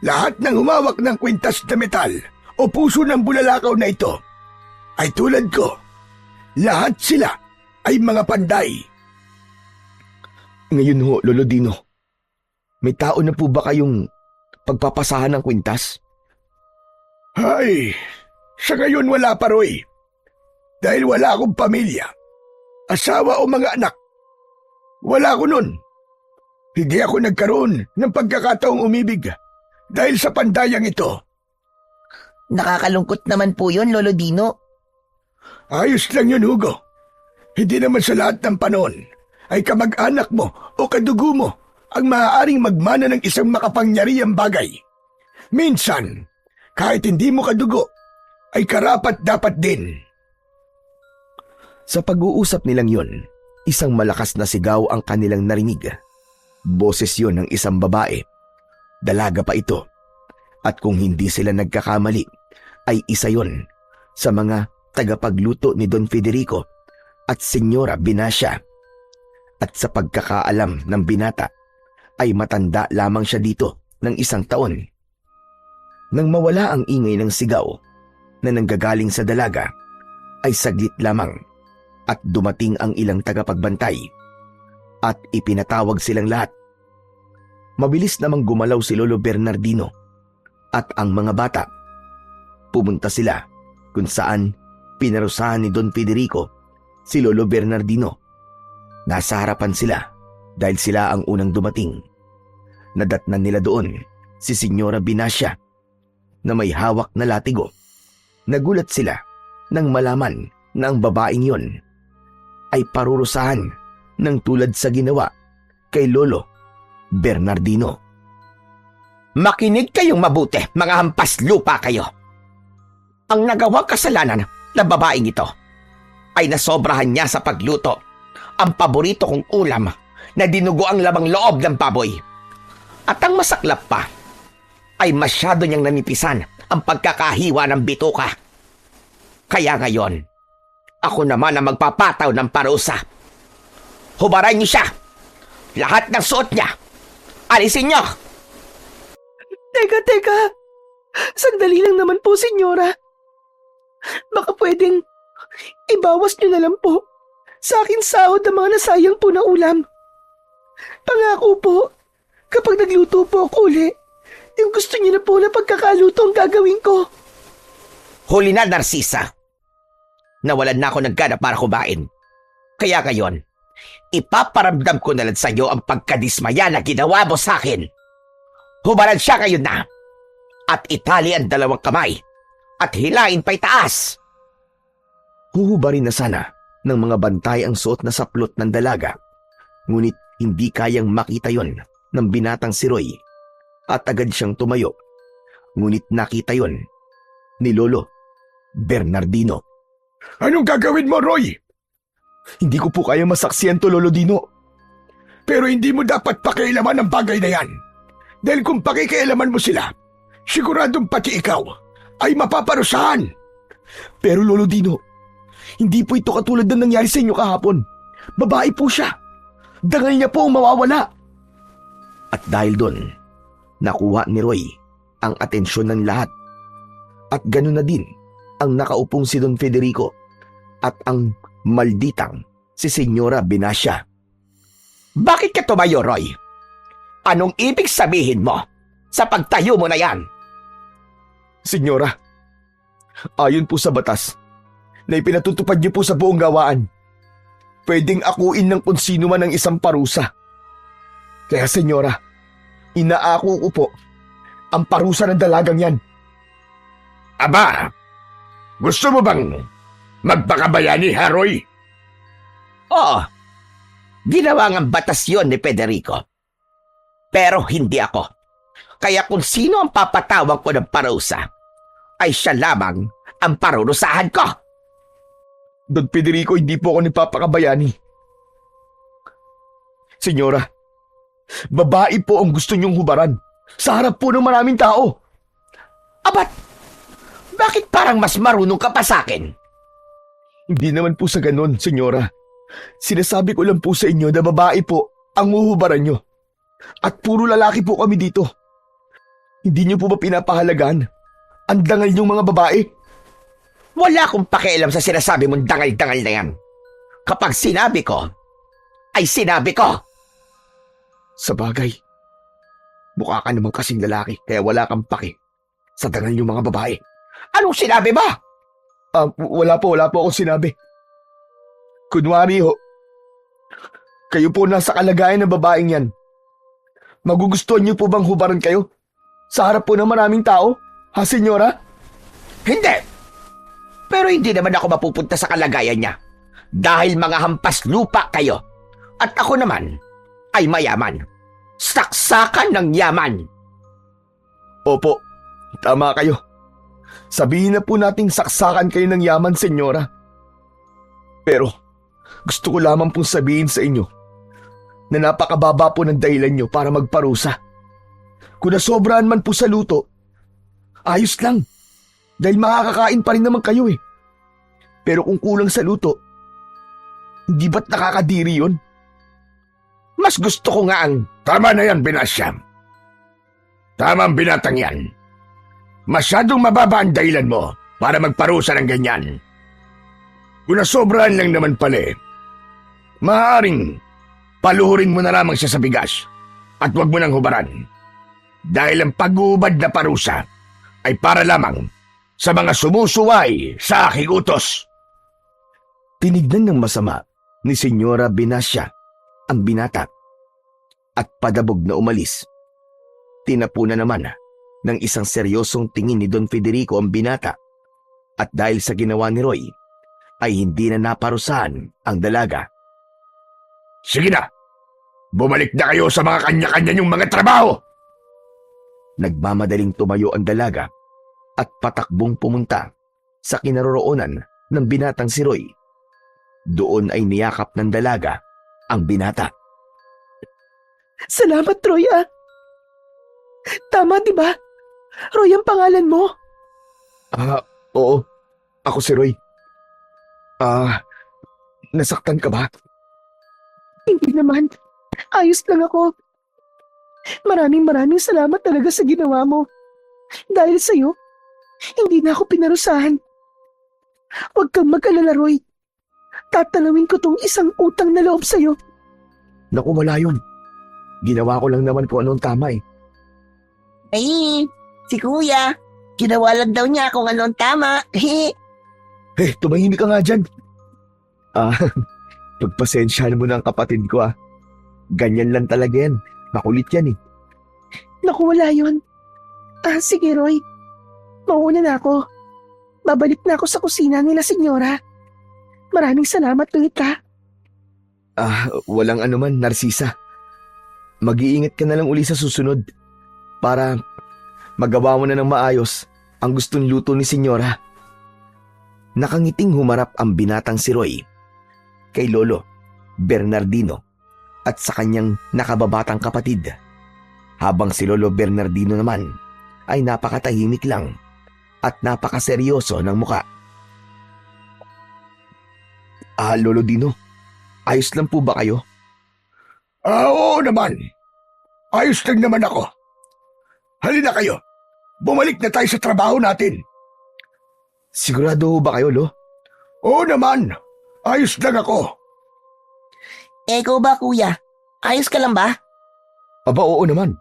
lahat ng humawak ng kwintas na metal o puso ng bulalakaw na ito ay tulad ko. Lahat sila ay mga panday. Ngayon ho, Lolo Dino, may tao na po ba kayong pagpapasahan ng kwintas? Ay, sa ngayon wala pa, Roy. Dahil wala akong pamilya, asawa o mga anak. Wala ko nun. Hindi ako nagkaroon ng pagkakataong umibig dahil sa pandayang ito. Nakakalungkot naman po yun, Lolo Dino. Ayos lang yun, Hugo. Hindi naman sa lahat ng panahon ay kamag-anak mo o kadugo mo ang maaaring magmana ng isang makapangyarihang bagay. Minsan, kahit hindi mo kadugo, ay karapat-dapat din. Sa pag-uusap nilang yon, isang malakas na sigaw ang kanilang narinig. Boses yon ng isang babae. Dalaga pa ito. At kung hindi sila nagkakamali, ay isa yon sa mga tagapagluto ni Don Federico at Senyora Binacia. At sa pagkakaalam ng binata ay matanda lamang siya dito ng 1 taon. Nang mawala ang ingay ng sigaw na nanggagaling sa dalaga, ay saglit lamang at dumating ang ilang tagapagbantay at ipinatawag silang lahat. Mabilis namang gumalaw si Lolo Bernardino at ang mga bata. Pumunta sila kung saan pinarusahan ni Don Federico si Lolo Bernardino. Nasa harapan sila dahil sila ang unang dumating. Nadatnan nila doon si Senyora Binacia na may hawak na latigo. Nagulat sila nang malaman na ang babaeng yon ay parurusahan ng tulad sa ginawa kay Lolo Bernardino. Makinig kayong mabuti, mga hampas lupa kayo. Ang nagawang kasalanan ng babaeng ito ay nasobrahan niya sa pagluto ang paborito kong ulam na dinugo ang lamang loob ng baboy. At ang masaklap pa ay masyado niyang nanipisan ang pagkakahiwa ng bituka. Kaya ngayon, ako naman ang magpapataw ng parusa. Hubaran niyo siya! Lahat ng suot niya! Alisin niyo! Teka. Sandali lang naman po, senyora. Baka pwedeng ibawas niyo na lang po sa akin sahod ang mga nasayang po na ulam. Pangako po, kapag nagluto po ako uli, yung gusto niyo na po na pagkakaluto ang gagawin ko. Huli na, Narcisa. Nawalan na ako ng gana para kumain. Kaya ngayon, ipaparamdam ko na lang sa iyo ang pagkadismaya na ginawa mo sa akin. Hubaran siya ngayon na at itali ang 2 kamay at hilain pa itaas. Huhubarin na sana ng mga bantay ang suot na saplot ng dalaga, ngunit hindi kayang makita yon ng binatang si Roy at agad siyang tumayo. Ngunit nakita yon ni Lolo Bernardino. Anong gagawin mo, Roy? Hindi ko po kaya masaksiyan to, Lolo Dino. Pero hindi mo dapat pakialaman ang bagay na yan. Dahil kung pakikialaman mo sila, siguradong pati ikaw ay mapaparusahan. Pero Lolo Dino, hindi po ito katulad ng nangyari sa inyo kahapon. Babae po siya. Dangal niya po ang mawawala. At dahil doon, nakuha ni Roy ang atensyon ng lahat. At ganoon na din ang nakaupong si Don Federico at ang malditang si Senyora Binacia. Bakit ka tumayo, Roy? Anong ibig sabihin mo sa pagtayo mo na yan? Senyora, ayon po sa batas na ipinatutupad niyo po sa buong gawaan, pwedeng akuin ng kung sino man ang isang parusa. Kaya senyora, inaako ko po ang parusa ng dalagang yan. Aba, gusto mo bang magpakabayani, ha, Roy? Oo, ginawa ng batas yon ni Federico. Pero hindi ako. Kaya kung sino ang papatawag ko ng parusa, ay siya lamang ang parurusahan ko. Don Federico, hindi po ako nagpapakabayani. Senyora, babae po ang gusto niyong hubaran sa harap po ng maraming tao. Abat, bakit parang mas marunong ka pa sa akin? Hindi naman po sa ganon, senyora. Sinasabi ko lang po sa inyo na babae po ang uhubaran nyo. At puro lalaki po kami dito. Hindi niyo po ba pinapahalagaan ang dangal niyong mga babae? Wala akong pakialam sa sinasabi mong dangal-dangal na yan. Kapag sinabi ko, ay sinabi ko. Sa bagay, mukha ka naman kasing lalaki kaya wala kang paki sa dangal niyong mga babae. Anong sinabi mo? Wala po akong sinabi. Kunwari ho, kayo po nasa kalagayan ng babaeng yan. Magugustuhan niyo po bang hubaran kayo sa harap po ng maraming tao, ha, senyora? Hindi. Pero hindi naman ako mapupunta sa kalagayan niya. Dahil mga hampas lupa kayo. At ako naman ay mayaman. Saksakan ng yaman. Opo, tama kayo. Sabihin na po nating saksakan kayo ng yaman, senyora. Pero gusto ko lamang pong sabihin sa inyo na napakababa po ng dahilan nyo para magparusa. Kung nasobrahan man po sa luto, ayos lang. Dahil makakakain pa rin naman kayo eh. Pero kung kulang sa luto, hindi ba't nakakadiri yun? Mas gusto ko nga ang... Tama na yan, Binasya. Tama ang binatang yan. Masyadong mababa ang dahilan mo para magparusa ng ganyan. Kung nasobrahan lang naman pala maaaring paluhurin mo na lamang siya sa bigas at huwag mo nang hubaran. Dahil ang pag-uubad na parusa ay para lamang sa mga sumusuway sa aking utos. Tinignan ng masama ni Senyora Binasya ang binata at padabog na umalis. Tinapunan naman ng isang seryosong tingin ni Don Federico ang binata at dahil sa ginawa ni Roy ay hindi na naparusahan ang dalaga. Sige na, bumalik na kayo sa mga kanya-kanya niyong mga trabaho. Nagmamadaling tumayo ang dalaga at patakbong pumunta sa kinaroroonan ng binatang si Roy. Doon ay niyakap ng dalaga ang binata. Salamat, Roy, ah. Tama, di ba? Roy ang pangalan mo. Oo. Ako si Roy. Nasaktan ka ba? Hindi naman. Ayos lang ako. Maraming salamat talaga sa ginawa mo. Dahil sa'yo, hindi na ako pinarusahan. Huwag kang mag-alala, Roy. Tatalawin ko tong isang utang na loob sa'yo. Naku, wala yun. Ginawa ko lang naman kung anong tama eh. Ay, si Kuya. Ginawa lang daw niya kung anong tama. Tumahimik ka nga dyan. Pagpasensyahan mo na ang kapatid ko ah. Ganyan lang talaga yan. Makulit yan eh. Naku, wala yun. Sige, Roy. Mauna na ako. Babalik na ako sa kusina nila, Senyora. Maraming salamat ulit, ha. Walang anuman, Narcisa. Mag-iingat ka na lang uli sa susunod para magawa mo na ng maayos ang gustong luto ni Senyora. Nakangiting humarap ang binatang si Roy kay Lolo Bernardino at sa kanyang nakababatang kapatid, habang si Lolo Bernardino naman ay napakatahimik lang at napakaseryoso ng muka. Lolo Dino, ayos lang po ba kayo? Oo naman. Ayos lang naman ako. Halina kayo. Bumalik na tayo sa trabaho natin. Sigurado ba kayo, Lo? Oo naman. Ayos lang ako. Ikaw ba, Kuya? Ayos ka lang ba? Aba, oo naman.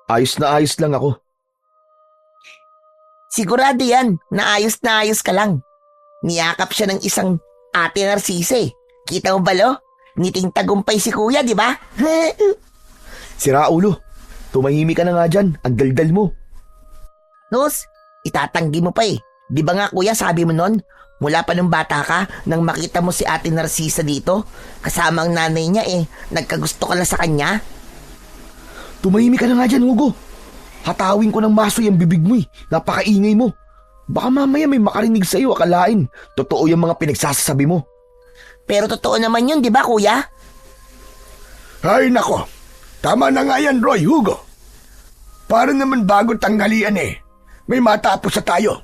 Ayos na ayos lang ako. Sigurado yan na ayos ka lang. Niyakap siya ng isang Ate Narcisa eh. Kita mo ba, Lo? Ngiting tagumpay si Kuya, di ba? Sira ulo. Tumahimik ka na nga dyan. Ang daldal mo. Nos, itatanggi mo pa eh. Di ba nga, Kuya, sabi mo nun, mula pa nung bata ka, nang makita mo si Ate Narcisa dito, kasama ang nanay niya eh, nagkagusto ka na sa kanya? Tumahimik ka na nga dyan, Hugo. Hatawin ko ng maso yung bibig mo eh. Napakaingay mo. Baka mamaya may makarinig sa'yo, akalain. Totoo yung mga pinagsasabi mo. Pero totoo naman yun, di ba, Kuya? Ay nako. Tama na nga yan, Roy, Hugo. Para naman bago tanghalian eh. May matapos sa tayo.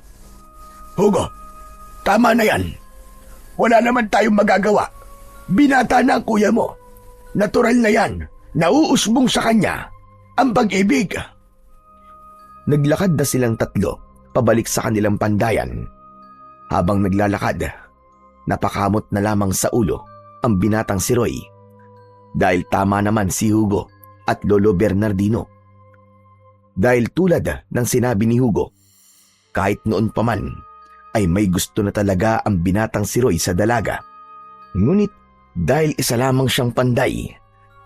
Hugo, tama na yan. Wala naman tayong magagawa. Binata na ang kuya mo. Natural na yan. Nauusbong sa kanya ang pag-ibig. Naglakad na silang tatlo pabalik sa kanilang pandayan. Habang naglalakad, napakamot na lamang sa ulo ang binatang si Roy. Dahil tama naman si Hugo at Lolo Bernardino. Dahil tulad ng sinabi ni Hugo, kahit noon pa man ay may gusto na talaga ang binatang si Roy sa dalaga. Ngunit dahil isa lamang siyang panday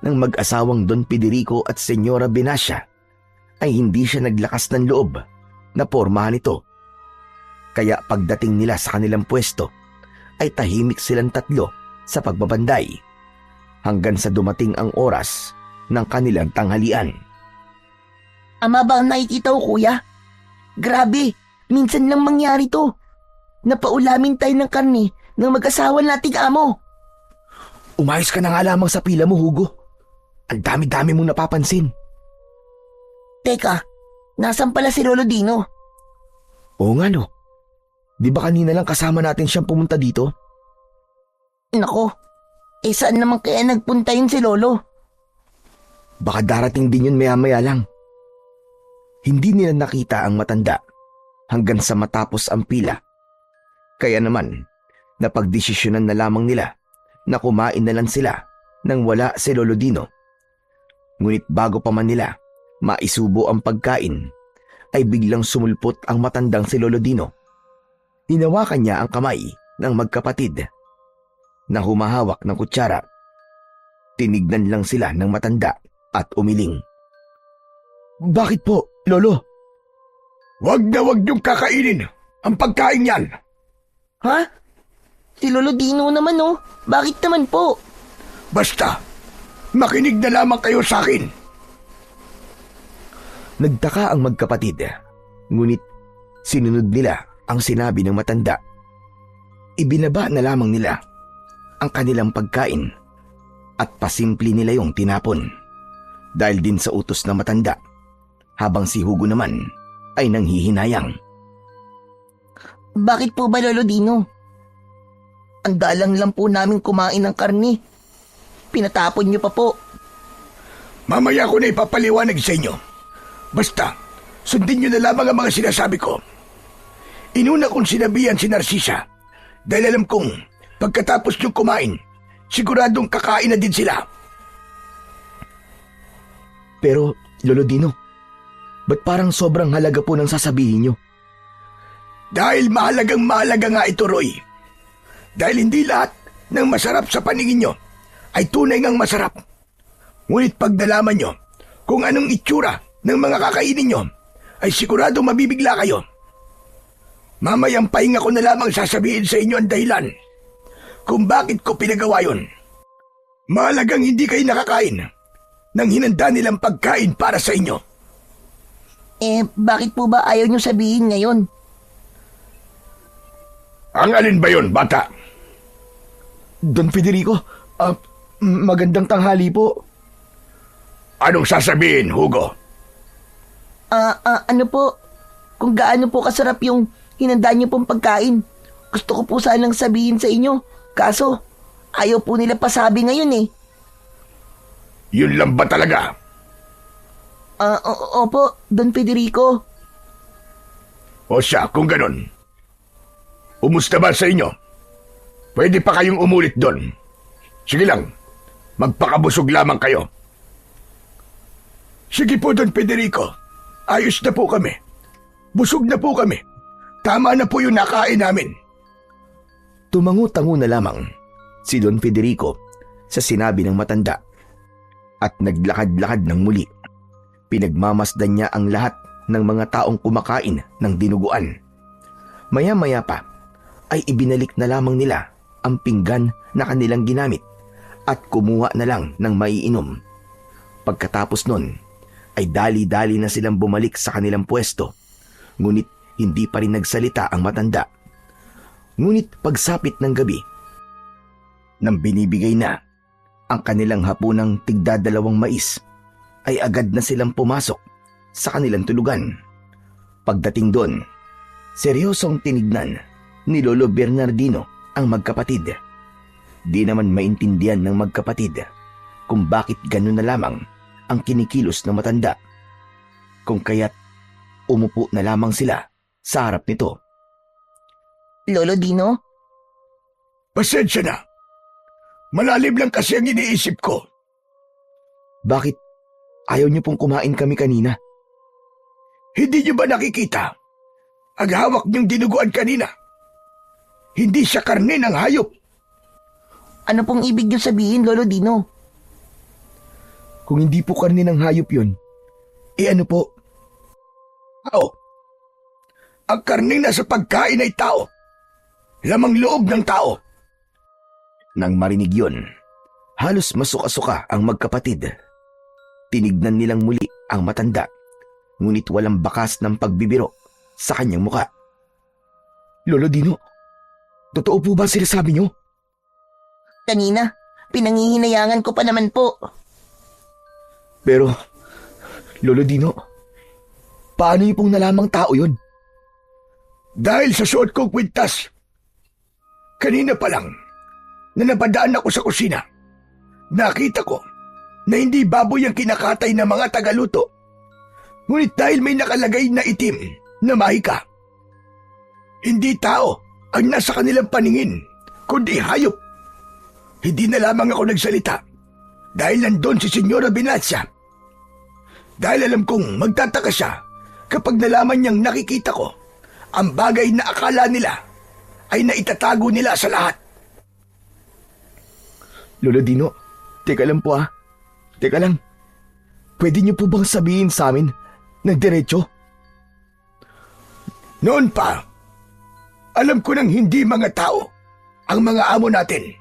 ng mag-asawang Don Federico at Senyora Binasya, ay hindi siya naglakas ng loob na pormahan ito. Kaya pagdating nila sa kanilang pwesto, ay tahimik silang tatlo sa pagbabanday hanggang sa dumating ang oras ng kanilang tanghalian. Ama ba ang nakikita ko, Kuya? Grabe, minsan lang mangyari to. Napaulamin tayo ng karne ng mag-asawa nating amo. Umayos ka na nga lamang sa pila mo, Hugo. Ang dami-dami mong napapansin. Teka, nasan pala si Lolo Dino? Oo nga no. Di ba kanina lang kasama natin siyang pumunta dito? Nako, saan naman kaya nagpunta yun si Lolo? Baka darating din yun maya-maya lang. Hindi nila nakita ang matanda hanggang sa matapos ang pila. Kaya naman, napagdesisyonan na lamang nila na kumain na lang sila nang wala si Lolo Dino. Ngunit bago pa man nila maisubo ang pagkain, ay biglang sumulpot ang matandang si Lolo Dino. Hinawakan niya ang kamay ng magkapatid na humahawak ng kutsara. Tinignan lang sila ng matanda at umiling. Bakit po, Lolo? Wag na wag niyong kakainin ang pagkain yan. Ha? Si Lolo Dino naman oh. Bakit naman po? Basta, makinig na lamang kayo sa akin. Nagtaka ang magkapatid, ngunit sinunod nila ang sinabi ng matanda. Ibinaba na lamang nila ang kanilang pagkain at pasimple nila yung tinapon dahil din sa utos ng matanda, habang si Hugo naman ay nanghihinayang. Bakit po ba, Lolo Dino? Ang dalang lang po namin kumain ng karni. Pinatapon niyo pa po. Mamaya ko na ipapaliwanag sa inyo. Basta, sundin nyo na lamang ang mga sinasabi ko. Inuna kong sinabihan si Narcisa dahil alam kong pagkatapos nyo kumain, siguradong kakain na din sila. Pero, Lolo Dino, ba't parang sobrang halaga po ng sasabihin nyo? Dahil mahalagang mahalaga nga ito, Roy. Dahil hindi lahat ng masarap sa paningin nyo ay tunay ngang masarap. Ngunit pag nalaman nyo kung anong itsura ng mga kakainin nyo, ay sigurado mabibigla kayo. Mamayang pahinga ko na lamang sasabihin sa inyo ang dahilan kung bakit ko pinagawa yun. Mahalagang hindi kayo nakakain ng hinanda nilang pagkain para sa inyo. Bakit po ba ayaw niyo sabihin ngayon? Ang alin ba yun, bata? Don Federico, magandang tanghali po. Anong sasabihin, Hugo? Ano po? Kung gaano po kasarap yung hinanda niyo pong pagkain. Gusto ko po sanang sabihin sa inyo. Kaso, ayaw po nila pasabi ngayon eh. Yun lang ba talaga? Opo, Don Federico. O siya, kung ganun. Umusta ba sa inyo? Pwede pa kayong umulit doon. Sige lang, magpakabusog lamang kayo. Sige po, Don Federico. Ayos na po kami. Busog na po kami. Tama na po yung nakain namin. Tumango-tango na lamang si Don Federico sa sinabi ng matanda at naglakad-lakad ng muli. Pinagmamasdan niya ang lahat ng mga taong kumakain ng dinuguan. Maya-maya pa ay ibinalik na lamang nila ang pinggan na kanilang ginamit at kumuha na lang ng maiinom. Pagkatapos nun ay dali-dali na silang bumalik sa kanilang pwesto, ngunit hindi pa rin nagsalita ang matanda. Ngunit pagsapit ng gabi, nang binibigay na ang kanilang hapunang tigdadalawang mais, ay agad na silang pumasok sa kanilang tulugan. Pagdating doon, seryosong tinignan ni Lolo Bernardino ang magkapatid. Di naman maintindihan ng magkapatid kung bakit gano'n na lamang ang kinikilos ng matanda. Kung kaya't umupo na lamang sila sa harap nito. Lolo Dino? Pasensya na. Malalim lang kasi ang iniisip ko. Bakit ayaw niyo pong kumain kami kanina? Hindi niyo ba nakikita? Ang hawak niyong dinuguan kanina. Hindi siya karne ng hayop. Ano pong ibig niyo sabihin, Lolo Dino? Kung hindi po karne ng hayop yun, ano po? Tao. Ang karneng nasa pagkain ay tao. Lamang loob ng tao. Nang marinig yun, halos masuka-suka ang magkapatid. Tinignan nilang muli ang matanda, ngunit walang bakas ng pagbibiro sa kanyang muka. Lolo Dino, totoo po ba sinasabi niyo? Kanina, pinangihinayangan ko pa naman po. Pero, Lolo Dino, paano niyo pong nalamang tao yun? Dahil sa suot kong kwintas. Kanina pa lang, na napadaan ako sa kusina, nakita ko na hindi baboy ang kinakatay ng mga tagaluto. Ngunit dahil may nakalagay na itim na mahika, hindi tao ang nasa kanilang paningin, kundi hayop. Hindi na lamang ako nagsalita dahil nandun si Senyora Binacia. Dahil alam kong magtataka siya kapag nalaman niyang nakikita ko ang bagay na akala nila ay naitatago nila sa lahat. Lolo Dino, teka lang po ah. Teka lang. Pwede niyo po bang sabihin sa amin ng diretso? Noon pa, alam ko nang hindi mga tao ang mga amo natin.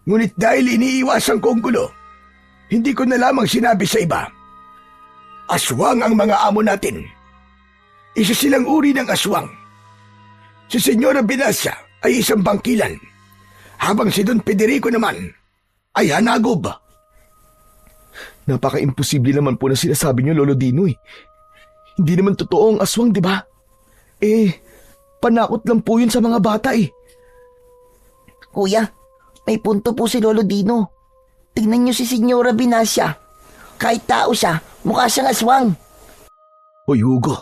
Ngunit dahil iniiwasan ko ang gulo, hindi ko na lamang sinabi sa iba. Aswang ang mga amo natin. Isa silang uri ng aswang. Si Senyora Binacia ay isang bangkilan, habang si Don Federico naman ay hanagob. Napaka-imposible naman po na sinasabi niyo, Lolo Dino eh. Hindi naman totoo ang aswang, di ba? Panakot lang po yun sa mga bata eh. Kuya, may punto po si Lolo Dino. Tingnan niyo si Senyora Binacia. Kahit tao siya, mukha siyang aswang. Hoy Hugo,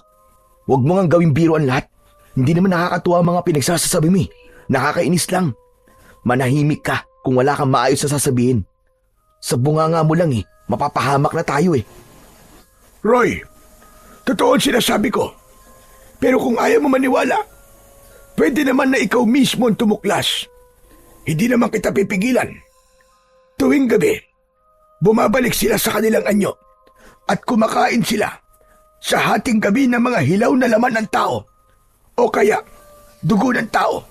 huwag mo nga gawing biro ang lahat. Hindi naman nakakatuwa ang mga pinagsasasabi mo eh. Nakakainis lang. Manahimik ka kung wala kang maayos na sasabihin. Sa bunganga mo lang eh, mapapahamak na tayo eh. Roy, totoo ang sinasabi ko. Pero kung ayaw mo maniwala, pwede naman na ikaw mismo ang tumuklas. Hindi naman kita pipigilan. Tuwing gabi, bumabalik sila sa kanilang anyo at kumakain sila sa hating gabi ng mga hilaw na laman ng tao o kaya dugo ng tao.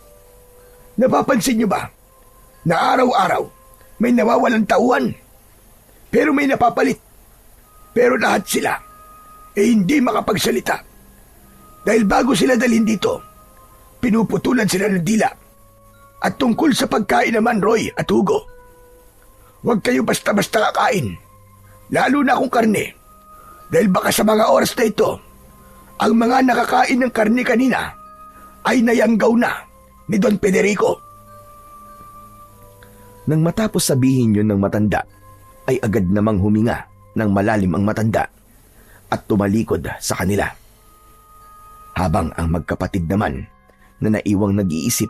Napapansin niyo ba na araw-araw may nawawalang tauhan pero may napapalit? Pero lahat sila hindi makapagsalita dahil bago sila dalhin dito, pinuputulan sila ng dila. At tungkol sa pagkain naman, Roy at Hugo, huwag kayo basta-basta kakain, lalo na kung karne, dahil baka sa mga oras na ito, ang mga nakakain ng karne kanina ay nayanggaw na ni Don Federico. Nang matapos sabihin yun ng matanda, ay agad namang huminga ng malalim ang matanda at tumalikod sa kanila. Habang ang magkapatid naman na naiwang nag-iisip,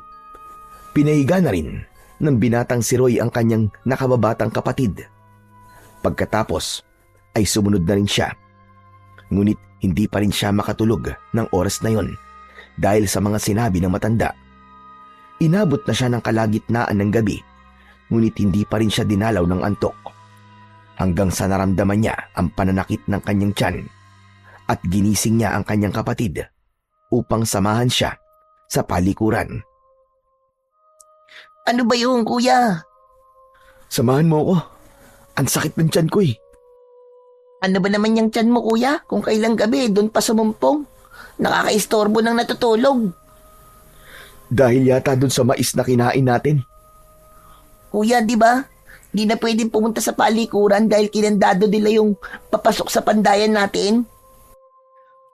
pinahiga na rin ng binatang si Roy ang kanyang nakababatang kapatid. Pagkatapos ay sumunod na rin siya. Ngunit hindi pa rin siya makatulog ng oras na yon dahil sa mga sinabi ng matanda. Inabot na siya ng kalagitnaan ng gabi, ngunit hindi pa rin siya dinalaw ng antok. Hanggang sa naramdaman niya ang pananakit ng kanyang tiyan at ginising niya ang kanyang kapatid upang samahan siya sa palikuran. Ano ba yun, kuya? Samahan mo ako. Ang sakit ng tiyan ko eh. Ano ba naman yung tiyan mo, kuya? Kung kailang gabi, doon pa sumumpong. Nakakaistorbo nang natutulog. Dahil yata dun sa mais na kinain natin. Kuya, di ba? Di na pwedeng pumunta sa palikuran dahil kinandado nila yung papasok sa pandayan natin.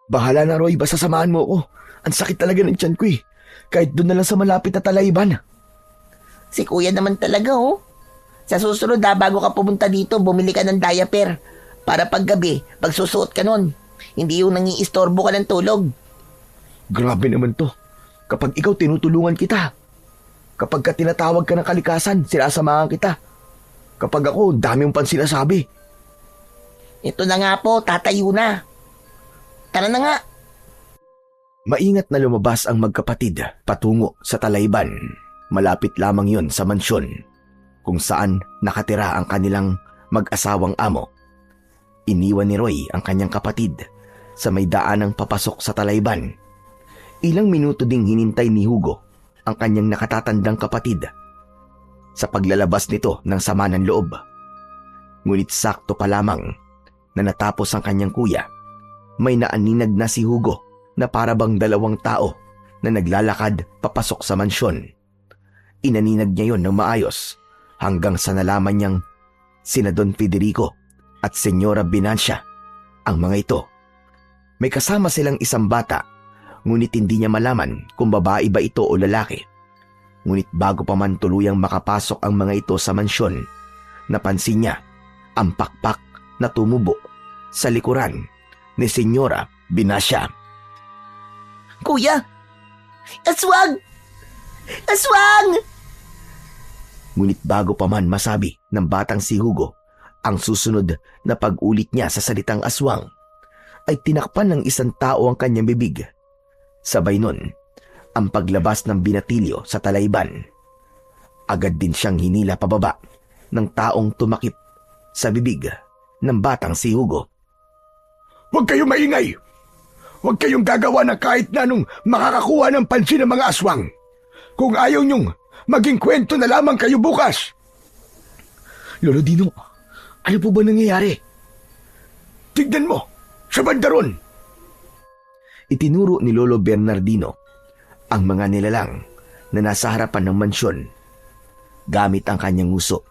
Bahala na, Roy, basta samahan mo ako. Ang sakit talaga ng tiyan ko eh. Kahit doon na lang sa malapit na talayban. Si kuya naman talaga, oh. Sa susunod bago ka pumunta dito, bumili ka ng diaper. Para paggabi, pagsusuot ka nun. Hindi yung nangiistorbo ka ng tulog. Grabe naman to. Kapag ikaw tinutulungan kita. Kapag ka tinatawag ka ng kalikasan, sinasamahan kita. Kapag ako, dami mong pang sinasabi. Ito na nga po, tatayo na. Tara na nga. Maingat na lumabas ang magkapatid patungo sa talayban. Malapit lamang yon sa mansyon kung saan nakatira ang kanilang mag-asawang amo. Iniwan ni Roy ang kanyang kapatid sa may daanang papasok sa talayban. Ilang minuto ding hinintay ni Hugo ang kanyang nakatatandang kapatid sa paglalabas nito ng sama ng loob. Ngunit sakto pa lamang na natapos ang kanyang kuya, may naaninag na si Hugo na parabang dalawang tao na naglalakad papasok sa mansyon. Inaninag niya yon ng maayos hanggang sa nalaman niyang sina Don Federico at Senyora Binacia ang mga ito. May kasama silang isang bata, ngunit hindi niya malaman kung babae ba ito o lalaki. Ngunit bago pa man tuluyang makapasok ang mga ito sa mansyon, napansin niya ang pakpak na tumubo sa likuran ni Senyora Binasya. Kuya! Aswang! Aswang! Ngunit bago pa man masabi ng batang si Hugo ang susunod na pag-ulit niya sa salitang aswang, ay tinakpan ng isang tao ang kanyang bibig. Sabay nun, ang paglabas ng binatilyo sa talayban. Agad din siyang hinila pababa ng taong tumakip sa bibig ng batang si Hugo. Huwag kayong maingay! Huwag kayong gagawa ng kahit na anong makakakuha ng pansin ng mga aswang. Kung ayaw nyong maging kwento na lamang kayo bukas. Lolo Dino, ano po ba nangyayari? Tignan mo, sa banda ron. Itinuro ni Lolo Bernardino ang mga nilalang na nasa harapan ng mansyon gamit ang kanyang nguso.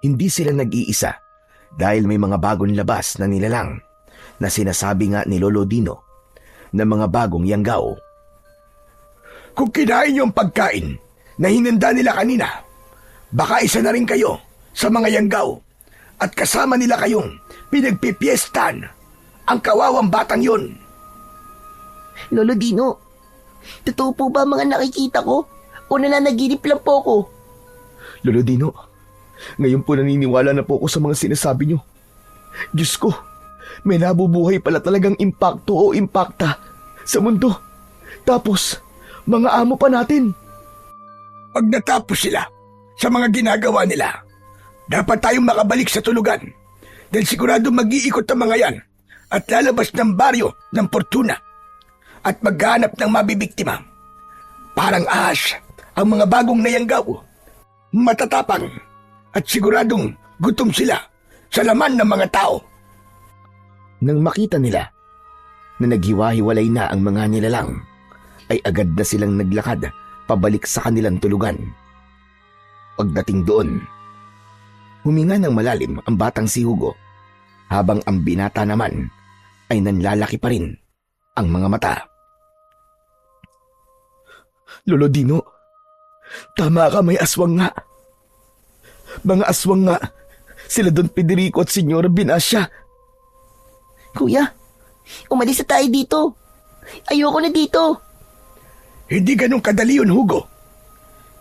Hindi sila nag-iisa dahil may mga bagong labas na nilalang na sinasabi nga ni Lolo Dino na mga bagong yanggaw. Kung kinain niyo ang pagkain na hinanda nila kanina, baka isa na rin kayo sa mga yanggaw at kasama nila kayong pinagpipiestan ang kawawang batang yun. Lolo Dino, totoo po ba mga nakikita ko? O nananaginip lang po ko? Lolo Dino, ngayon po naniniwala na po ako sa mga sinasabi niyo. Diyos ko, may nabubuhay pala talagang impakto o impakta sa mundo. Tapos, mga amo pa natin. Pag natapos sila sa mga ginagawa nila, dapat tayong makabalik sa tulugan dahil sigurado mag-iikot ang mga yan at lalabas ng baryo ng fortuna at maghanap ng mabibiktima. Parang ahas ang mga bagong nayanggaw, matatapang at siguradong gutom sila sa laman ng mga tao. Nang makita nila na naghiwa-hiwalay na ang mga nilalang, ay agad na silang naglakad pabalik sa kanilang tulugan. Pagdating doon, huminga ng malalim ang batang si Hugo, habang ang binata naman ay nanlalaki pa rin ang mga mata. Lolo Dino, tama ka, may aswang nga. Mga aswang nga, sila Don Federico at Senyora Binasya. Kuya, umalis na tayo dito. Ayoko na dito. Hindi ganun kadali yun, Hugo.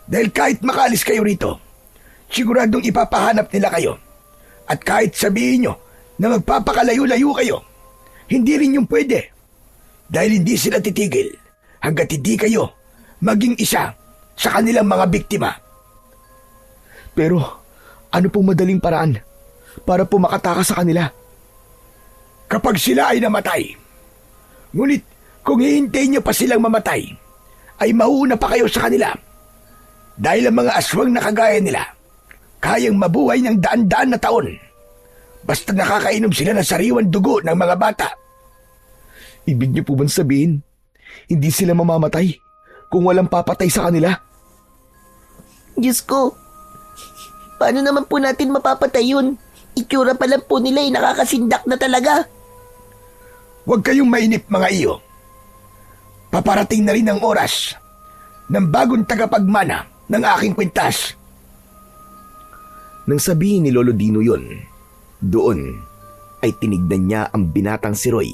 Dahil kahit makaalis kayo rito, siguradong ipapahanap nila kayo. At kahit sabihin nyo na magpapakalayo-layo kayo, hindi rin yung pwede. Dahil hindi sila titigil hanggat hindi kayo maging isa sa kanilang mga biktima. Pero ano pong madaling paraan para po makatakas sa kanila? Kapag sila ay namatay, ngunit kung hihintayin nyo pa silang mamatay, ay mauna pa kayo sa kanila. Dahil ang mga aswang na kagaya nila, kayang mabuhay ng daan-daan na taon. Basta nakakainom sila ng sariwan dugo ng mga bata. Ibig niyo po bang sabihin, hindi sila mamamatay kung walang papatay sa kanila? Diyos ko, paano naman po natin mapapatay yun? Itsura pa lang po nila ay nakakasindak na talaga. Huwag kayong mainip, mga iyo. Paparating na rin ang oras ng bagong tagapagmana ng aking kwintas. Nang sabihin ni Lolo Dino yun, doon ay tinignan niya ang binatang si Roy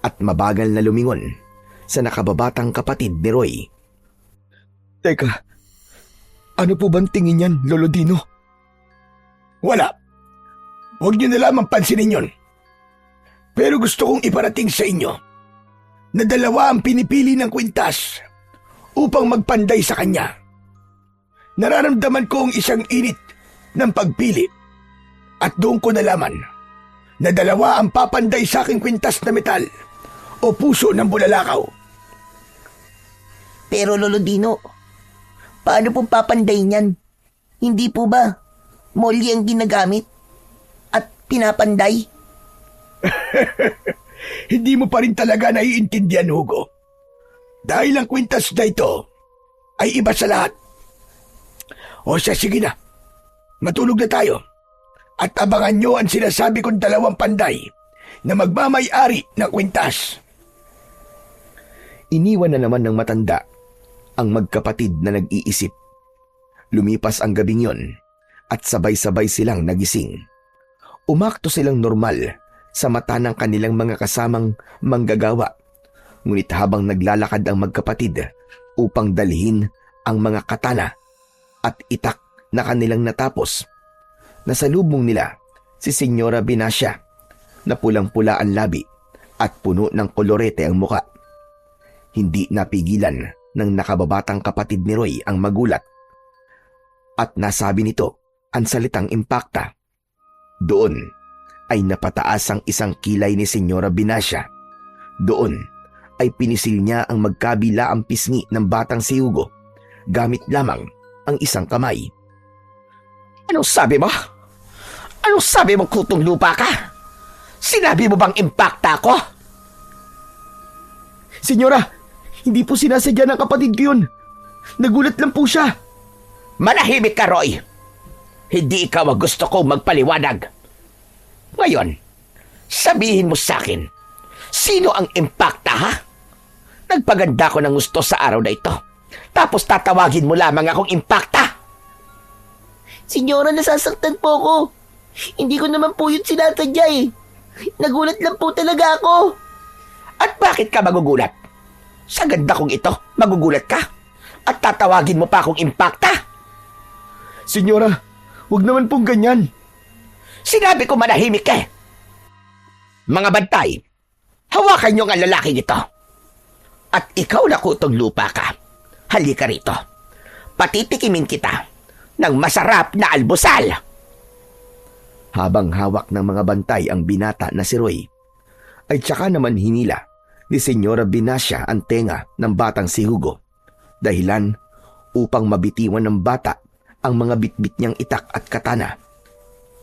at mabagal na lumingon sa nakababatang kapatid ni Roy. Teka, ano po bang tingin niyan, Lolo Dino? Wala. Huwag niyo na lamang pansinin yun. Pero gusto kong iparating sa inyo na dalawa ang pinipili ng kwintas upang magpanday sa kanya. Nararamdaman ko ang isang init ng pagpili at doon ko nalaman na dalawa ang papanday sa aking kwintas na metal o puso ng bulalakaw. Pero Lolo Dino, paano pong papanday niyan? Hindi po ba molly ang ginagamit at pinapanday? Hindi mo pa rin talaga naiintindihan, Hugo. Dahil ang kwintas na ito ay iba sa lahat. O siya, sige na. Matulog na tayo. At abangan nyo ang sinasabi kong dalawang panday na magmamay-ari ng kwintas. Iniwan na naman ng matanda ang magkapatid na nag-iisip. Lumipas ang gabing yon at sabay-sabay silang nagising. Umakto silang normal sa mata ng kanilang mga kasamang manggagawa. Ngunit habang naglalakad ang magkapatid upang dalhin ang mga katana at itak na kanilang natapos, nasalubong nila si Senyora Binacia na pulang-pula ang labi at puno ng kolorete ang muka. Hindi napigilan ng nakababatang kapatid ni Roy ang magulat at nasabi nito ang salitang impakta. Doon ay napataas ang isang kilay ni Senyora Binacia. Doon ay pinisil niya ang magkabila ang pisngi ng batang si Hugo gamit lamang ang isang kamay. Anong sabi mo? Anong sabi mo, kutong lupa ka? Sinabi mo bang impakta ko? Senyora, hindi po sinasadya ng kapatid ko yun. Nagulat lang po siya. Manahimik ka, Roy. Hindi ikaw ang gusto kong magpaliwanag. Ngayon, sabihin mo sa akin, sino ang impakta, ha? Nagpaganda ko ng gusto sa araw na ito. Tapos tatawagin mo lamang akong impakta. Senyora, nasasaktan po ako. Hindi ko naman po yun sinasadya eh. Nagulat lang po talaga ako. At bakit ka magugulat? Sa ganda kong ito, magugulat ka? At tatawagin mo pa akong impakta? Senyora, huwag naman pong ganyan. Sinabi ko manahimik ka. Mga bantay, hawakan niyo ang lalaking ito. At ikaw na kutong lupa ka. Halika rito. Patitikimin kita ng masarap na almusal. Habang hawak ng mga bantay ang binata na si Roy, ay tsaka naman hinila ni Senyora Binacia ang tenga ng batang si Hugo. Dahilan upang mabitiwan ng bata ang mga bitbit niyang itak at katana.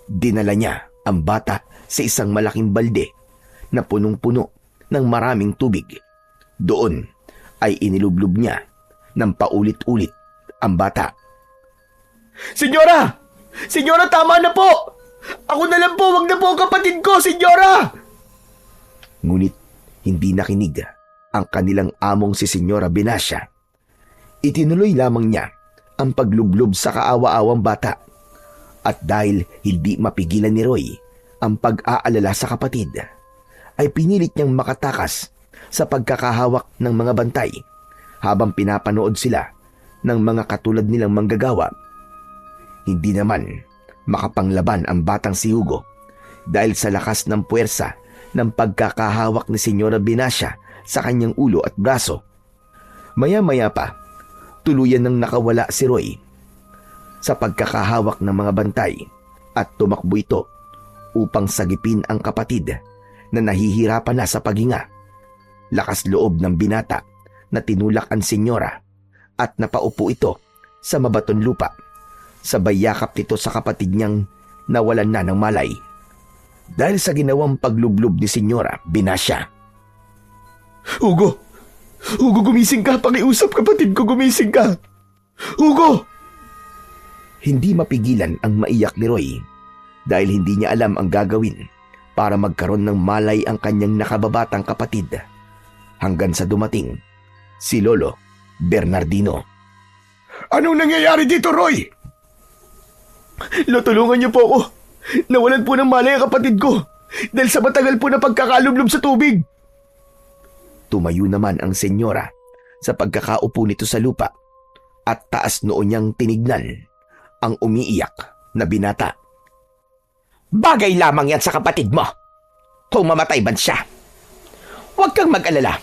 Dinala niya ang bata sa isang malaking balde na punong-puno ng maraming tubig. Doon ay inilublob niya ng paulit-ulit ang bata. Senyora! Senyora, tama na po! Ako na lang po, wag na po ang kapatid ko, senyora! Ngunit hindi nakinig ang kanilang among si Senyora Binacia. Itinuloy lamang niya ang paglublob sa kaawa-awang bata. At dahil hindi mapigilan ni Roy ang pag-aalala sa kapatid, ay pinilit niyang makatakas sa pagkakahawak ng mga bantay habang pinapanood sila ng mga katulad nilang manggagawa. Hindi naman makapanglaban ang batang si Hugo dahil sa lakas ng puwersa ng pagkakahawak ni Senyora Binacia sa kanyang ulo at braso. Maya-maya pa, tuluyan nang nakawala si Roy sa pagkakahawak ng mga bantay at tumakbo ito upang sagipin ang kapatid na nahihirapan na sa paghinga. Lakas loob ng binata na tinulak ang senyora at napaupo ito sa mabaton lupa. Sabay yakap nito sa kapatid niyang nawalan na ng malay. Dahil sa ginawang paglublob ni Senyora Binacia. Hugo! Hugo, gumising ka! Pakiusap, kapatid ko, gumising ka! Hugo! Hindi mapigilan ang maiyak ni Roy dahil hindi niya alam ang gagawin para magkaroon ng malay ang kanyang nakababatang kapatid hanggang sa dumating si Lolo Bernardino. Anong nangyayari dito, Roy? Lo, tulungan niyo po ako. Nawalan po ng malay ang kapatid ko dahil sa matagal po na pagkakalublob sa tubig. Tumayo naman ang senyora sa pagkakaupo nito sa lupa at taas noo niyang tinignan ang umiiyak na binata. Bagay lamang yan sa kapatid mo. Kung mamatay man siya, huwag kang mag-alala.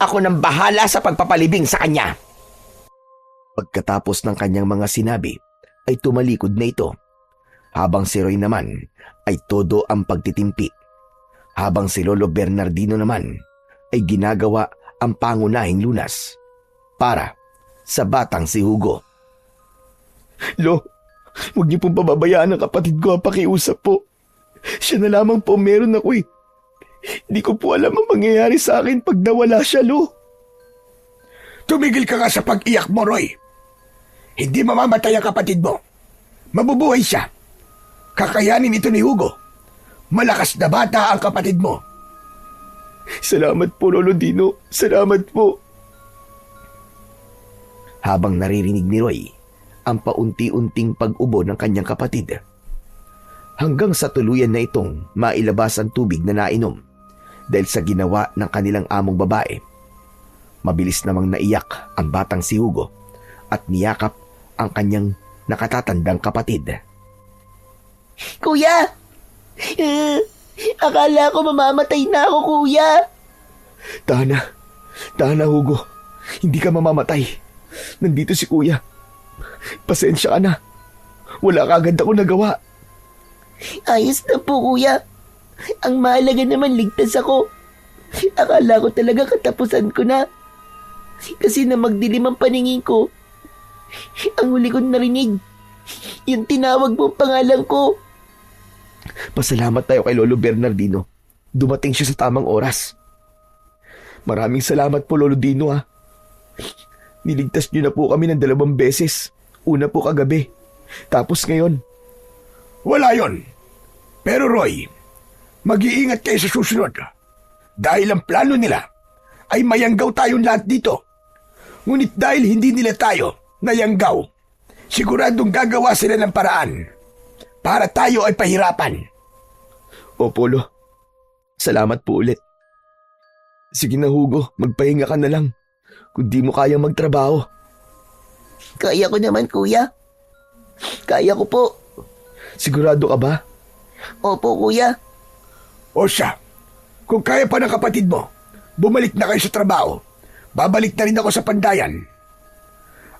Ako nang bahala sa pagpapalibing sa kanya. Pagkatapos ng kanyang mga sinabi, ay tumalikod na ito. Habang si Roy naman ay todo ang pagtitimpi. Habang si Lolo Bernardino naman ay ginagawa ang pangunahing lunas para sa batang si Hugo. Lo, huwag niyo pong pababayaan ang kapatid ko, pakiusap po. Siya na lamang po meron ako eh. Hindi ko po alam ang mangyayari sa akin pag nawala siya, Lo. Tumigil ka nga sa pag-iyak mo, Roy. Hindi mamamatay ang kapatid mo. Mabubuhay siya. Kakayanin ito ni Hugo. Malakas na bata ang kapatid mo. Salamat po, Lolo Dino. Salamat po. habang naririnig ni Roy ang paunti-unting pag-ubo ng kanyang kapatid. Hanggang sa tuluyan na itong mailabas ang tubig na nainom dahil sa ginawa ng kanilang among babae. Mabilis namang naiyak ang batang si Hugo at niyakap ang kanyang nakatatandang kapatid. Kuya! Akala ko mamamatay na ako, kuya. Tahan na Hugo. Hindi ka mamamatay. Nandito si kuya. Pasensya ka na. Wala ka agad ako nagawa. Ayos na po, kuya. Ang mahalaga naman ligtas ako. Akala ko talaga katapusan ko na. Kasi na magdilim ang paningin ko, ang huli kong narinig, yung tinawag mong pangalan ko. Pasalamat tayo kay Lolo Bernardino. Dumating siya sa tamang oras. Maraming salamat po, Lolo Dino, ha. Niligtas niyo na po kami ng 2 beses. Una po kagabi. Tapos ngayon. Wala yon. Pero Roy, mag-iingat kayo sa susunod. Dahil ang plano nila ay mayanggaw tayong lahat dito. Ngunit dahil hindi nila tayo nayanggaw, siguradong gagawa sila ng paraan para tayo ay pahirapan. Opo, Lo. Salamat po ulit. Sige na, Hugo. Magpahinga ka na lang. Kung di mo kayang magtrabaho. Kaya ko naman, kuya. Kaya ko po. Sigurado ka ba? Opo, kuya. O siya, kung kaya pa ng kapatid mo, bumalik na kayo sa trabaho. Babalik na rin ako sa pandayan.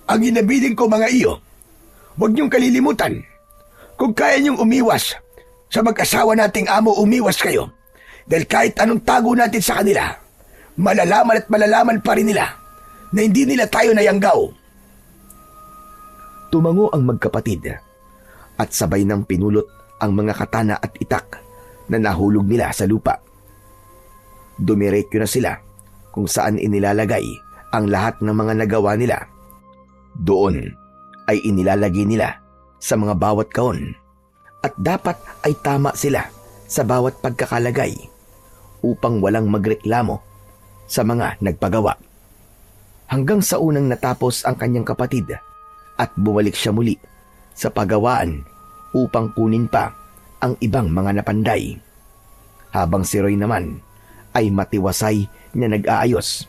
Ang inabiling ko, mga iyo, huwag niyong kalilimutan. Kung kaya niyong umiwas sa mag-asawa nating amo, umiwas kayo. Dahil kahit anong tago natin sa kanila, malalaman at malalaman pa rin nila na hindi nila tayo nayanggaw. Tumango ang magkapatid at sabay nang pinulot ang mga katana at itak na nahulog nila sa lupa. Dumiretso na sila kung saan inilalagay ang lahat ng mga nagawa nila. Doon ay inilalagay nila sa mga bawat kahon at dapat ay tama sila sa bawat pagkakalagay upang walang magreklamo sa mga nagpagawa. Hanggang sa unang natapos ang kanyang kapatid at bumalik siya muli sa paggawaan upang kunin pa ang ibang mga napanday. Habang si Roy naman ay matiwasay na nag-aayos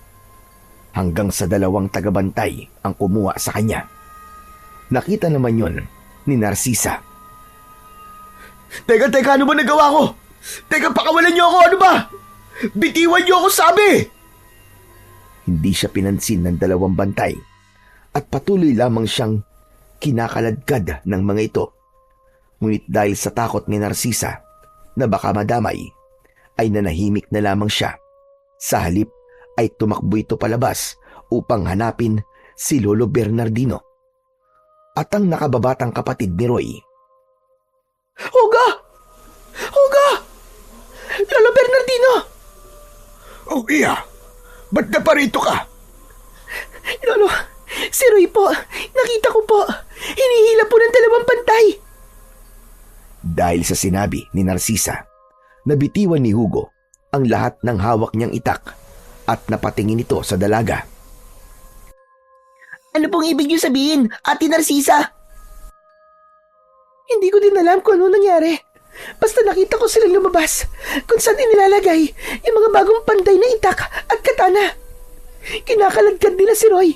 hanggang sa 2 tagabantay ang kumuha sa kanya. Nakita naman yon ni Narcisa. Teka, ano ba nagawa ko? Teka, pakawalan niyo ako, ano ba? Bitiwan niyo ako, sabi! Hindi siya pinansin ng 2 bantay at patuloy lamang siyang kinakaladkad ng mga ito. Ngunit dahil sa takot ni Narcisa na baka madamay, ay nanahimik na lamang siya. Sa halip ay tumakbo ito palabas upang hanapin si Lolo Bernardino at ang nakababatang kapatid ni Roy. Hugo! Hugo! Lolo Bernardino! Oh, iya, ba't na parito ka? Lolo, si Roy po. Nakita ko po. Hinihila po ng 2 bantay. Dahil sa sinabi ni Narcisa, nabitiwan ni Hugo ang lahat ng hawak niyang itak at napatingin ito sa dalaga. Ano pong ibig niyo sabihin, Ate Narcisa? Hindi ko din alam kung ano nangyari. Basta nakita ko silang lumabas kung saan inilalagay yung mga bagong panday na itak at katana. Kinakaladkad nila si Roy.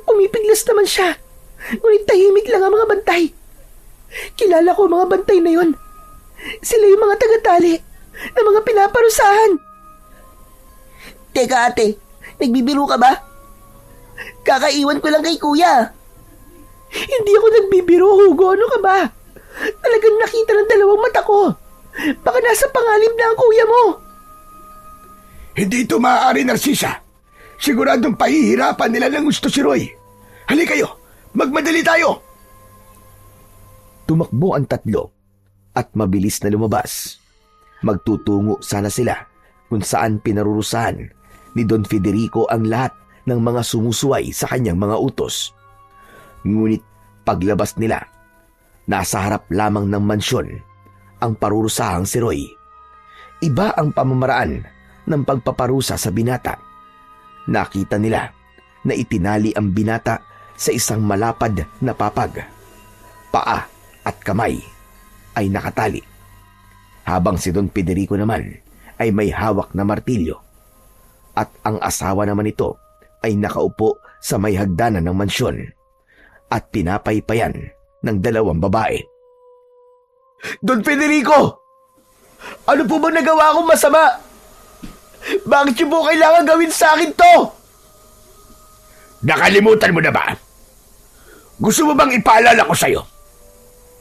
Pumipiglas naman siya. Ngunit tahimik lang ang mga bantay. Kilala ko ang mga bantay na yon. Sila yung mga tagatali na mga pinaparusahan. Teka ate, nagbibiro ka ba? Kakaiwan ko lang kay kuya. Hindi ako nagbibiro, Hugo. Ano ka ba? Talagang nakita ng 2 mata ko. Baka nasa pangalib na ang kuya mo. Hindi ito maaari, Narcisa. Siguradong pahihirapan nila ng gusto si Roy. Halika kayo, magmadali tayo. Tumakbo ang 3 at mabilis na lumabas. Magtutungo sana sila kung saan pinarurusahan ni Don Federico ang lahat ng mga sumusuway sa kanyang mga utos. Ngunit paglabas nila, nasa harap lamang ng mansyon ang parurusahang si Roy. Iba ang pamamaraan ng pagpaparusa sa binata. Nakita nila na itinali ang binata sa isang malapad na papag. Paa at kamay ay nakatali, habang si Don Federico naman ay may hawak na martilyo, at ang asawa naman nito ay nakaupo sa may hagdanan ng mansyon at pinapaypayan ng dalawang babae. Don Federico! Ano po bang nagawa akong masama? Bakit niyo po kailangan gawin sa akin to? Nakalimutan mo na ba? Gusto mo bang ipaalala ko sa'yo?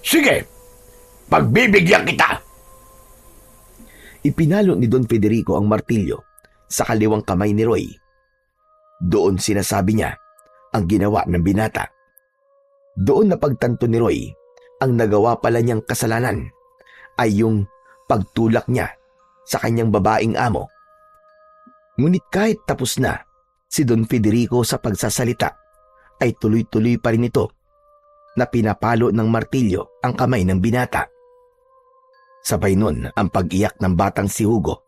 Sige, pagbibigyan kita. Ipinalo ni Don Federico ang martilyo sa kaliwang kamay ni Roy. Doon sinasabi niya ang ginawa ng binata. Doon napagtanto ni Roy ang nagawa pala niyang kasalanan ay yung pagtulak niya sa kanyang babaeng amo. Ngunit kahit tapos na si Don Federico sa pagsasalita, ay tuloy-tuloy pa rin ito na pinapalo ng martilyo ang kamay ng binata. Sabay nun ang pag-iyak ng batang si Hugo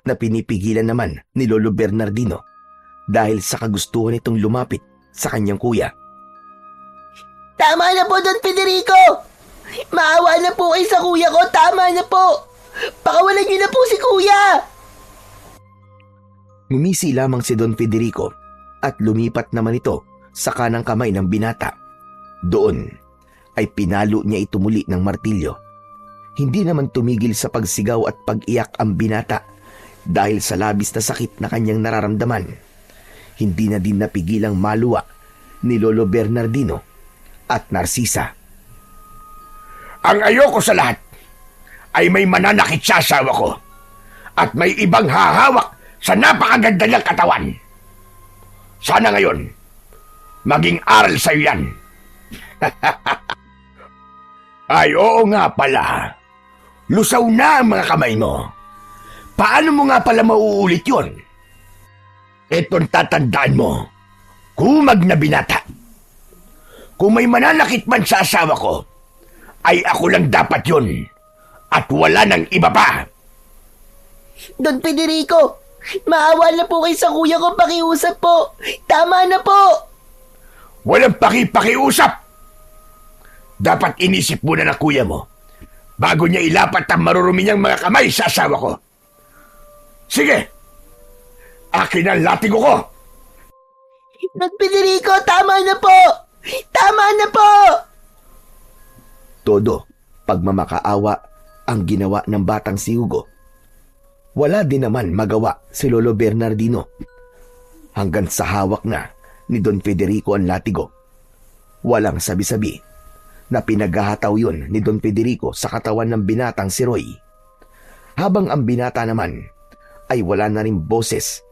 na pinipigilan naman ni Lolo Bernardino dahil sa kagustuhan nitong lumapit sa kanyang kuya. Tama na po, Don Federico! Maawa na po kayo sa kuya ko. Tama na po! Pakawalan niyo na po si kuya! Ngumisi lamang si Don Federico at lumipat naman ito sa kanang kamay ng binata. Doon ay pinalo niya ito muli ng martilyo. Hindi naman tumigil sa pagsigaw at pag-iyak ang binata dahil sa labis na sakit na kanyang nararamdaman. Hindi na din napigilang maluwa ni Lolo Bernardino at Narcisa. Ang ayoko sa lahat ay may mananakit sa asawa ko at may ibang hahawak sa napakaganda niyang katawan. Sana ngayon, maging aral sa'yo yan. Ay, oo nga pala. Lusaw na ang mga kamay mo. Paano mo nga pala mauulit yun? Itong tatandaan mo, kumag na binata. Kung may mananakit man sa asawa ko, ay ako lang dapat yun. At wala nang iba pa. Don Federico, maawa na po kayo sa kuya ko. Pakiusap po. Tama na po. Walang pakiusap. Dapat inisip muna ng kuya mo bago niya ilapat ang marurumi niyang mga kamay sa asawa ko. Sige, akin ang latigo ko. Don Federico, tama na po. Tama na po. Todo pagmamakaawa ang ginawa ng batang si Hugo. Wala din naman magawa si Lolo Bernardino hanggang sa hawak na ni Don Federico ang latigo. Walang sabi-sabi na pinaghahataw yun ni Don Federico sa katawan ng binatang si Roy. Habang ang binata naman ay wala na rin boses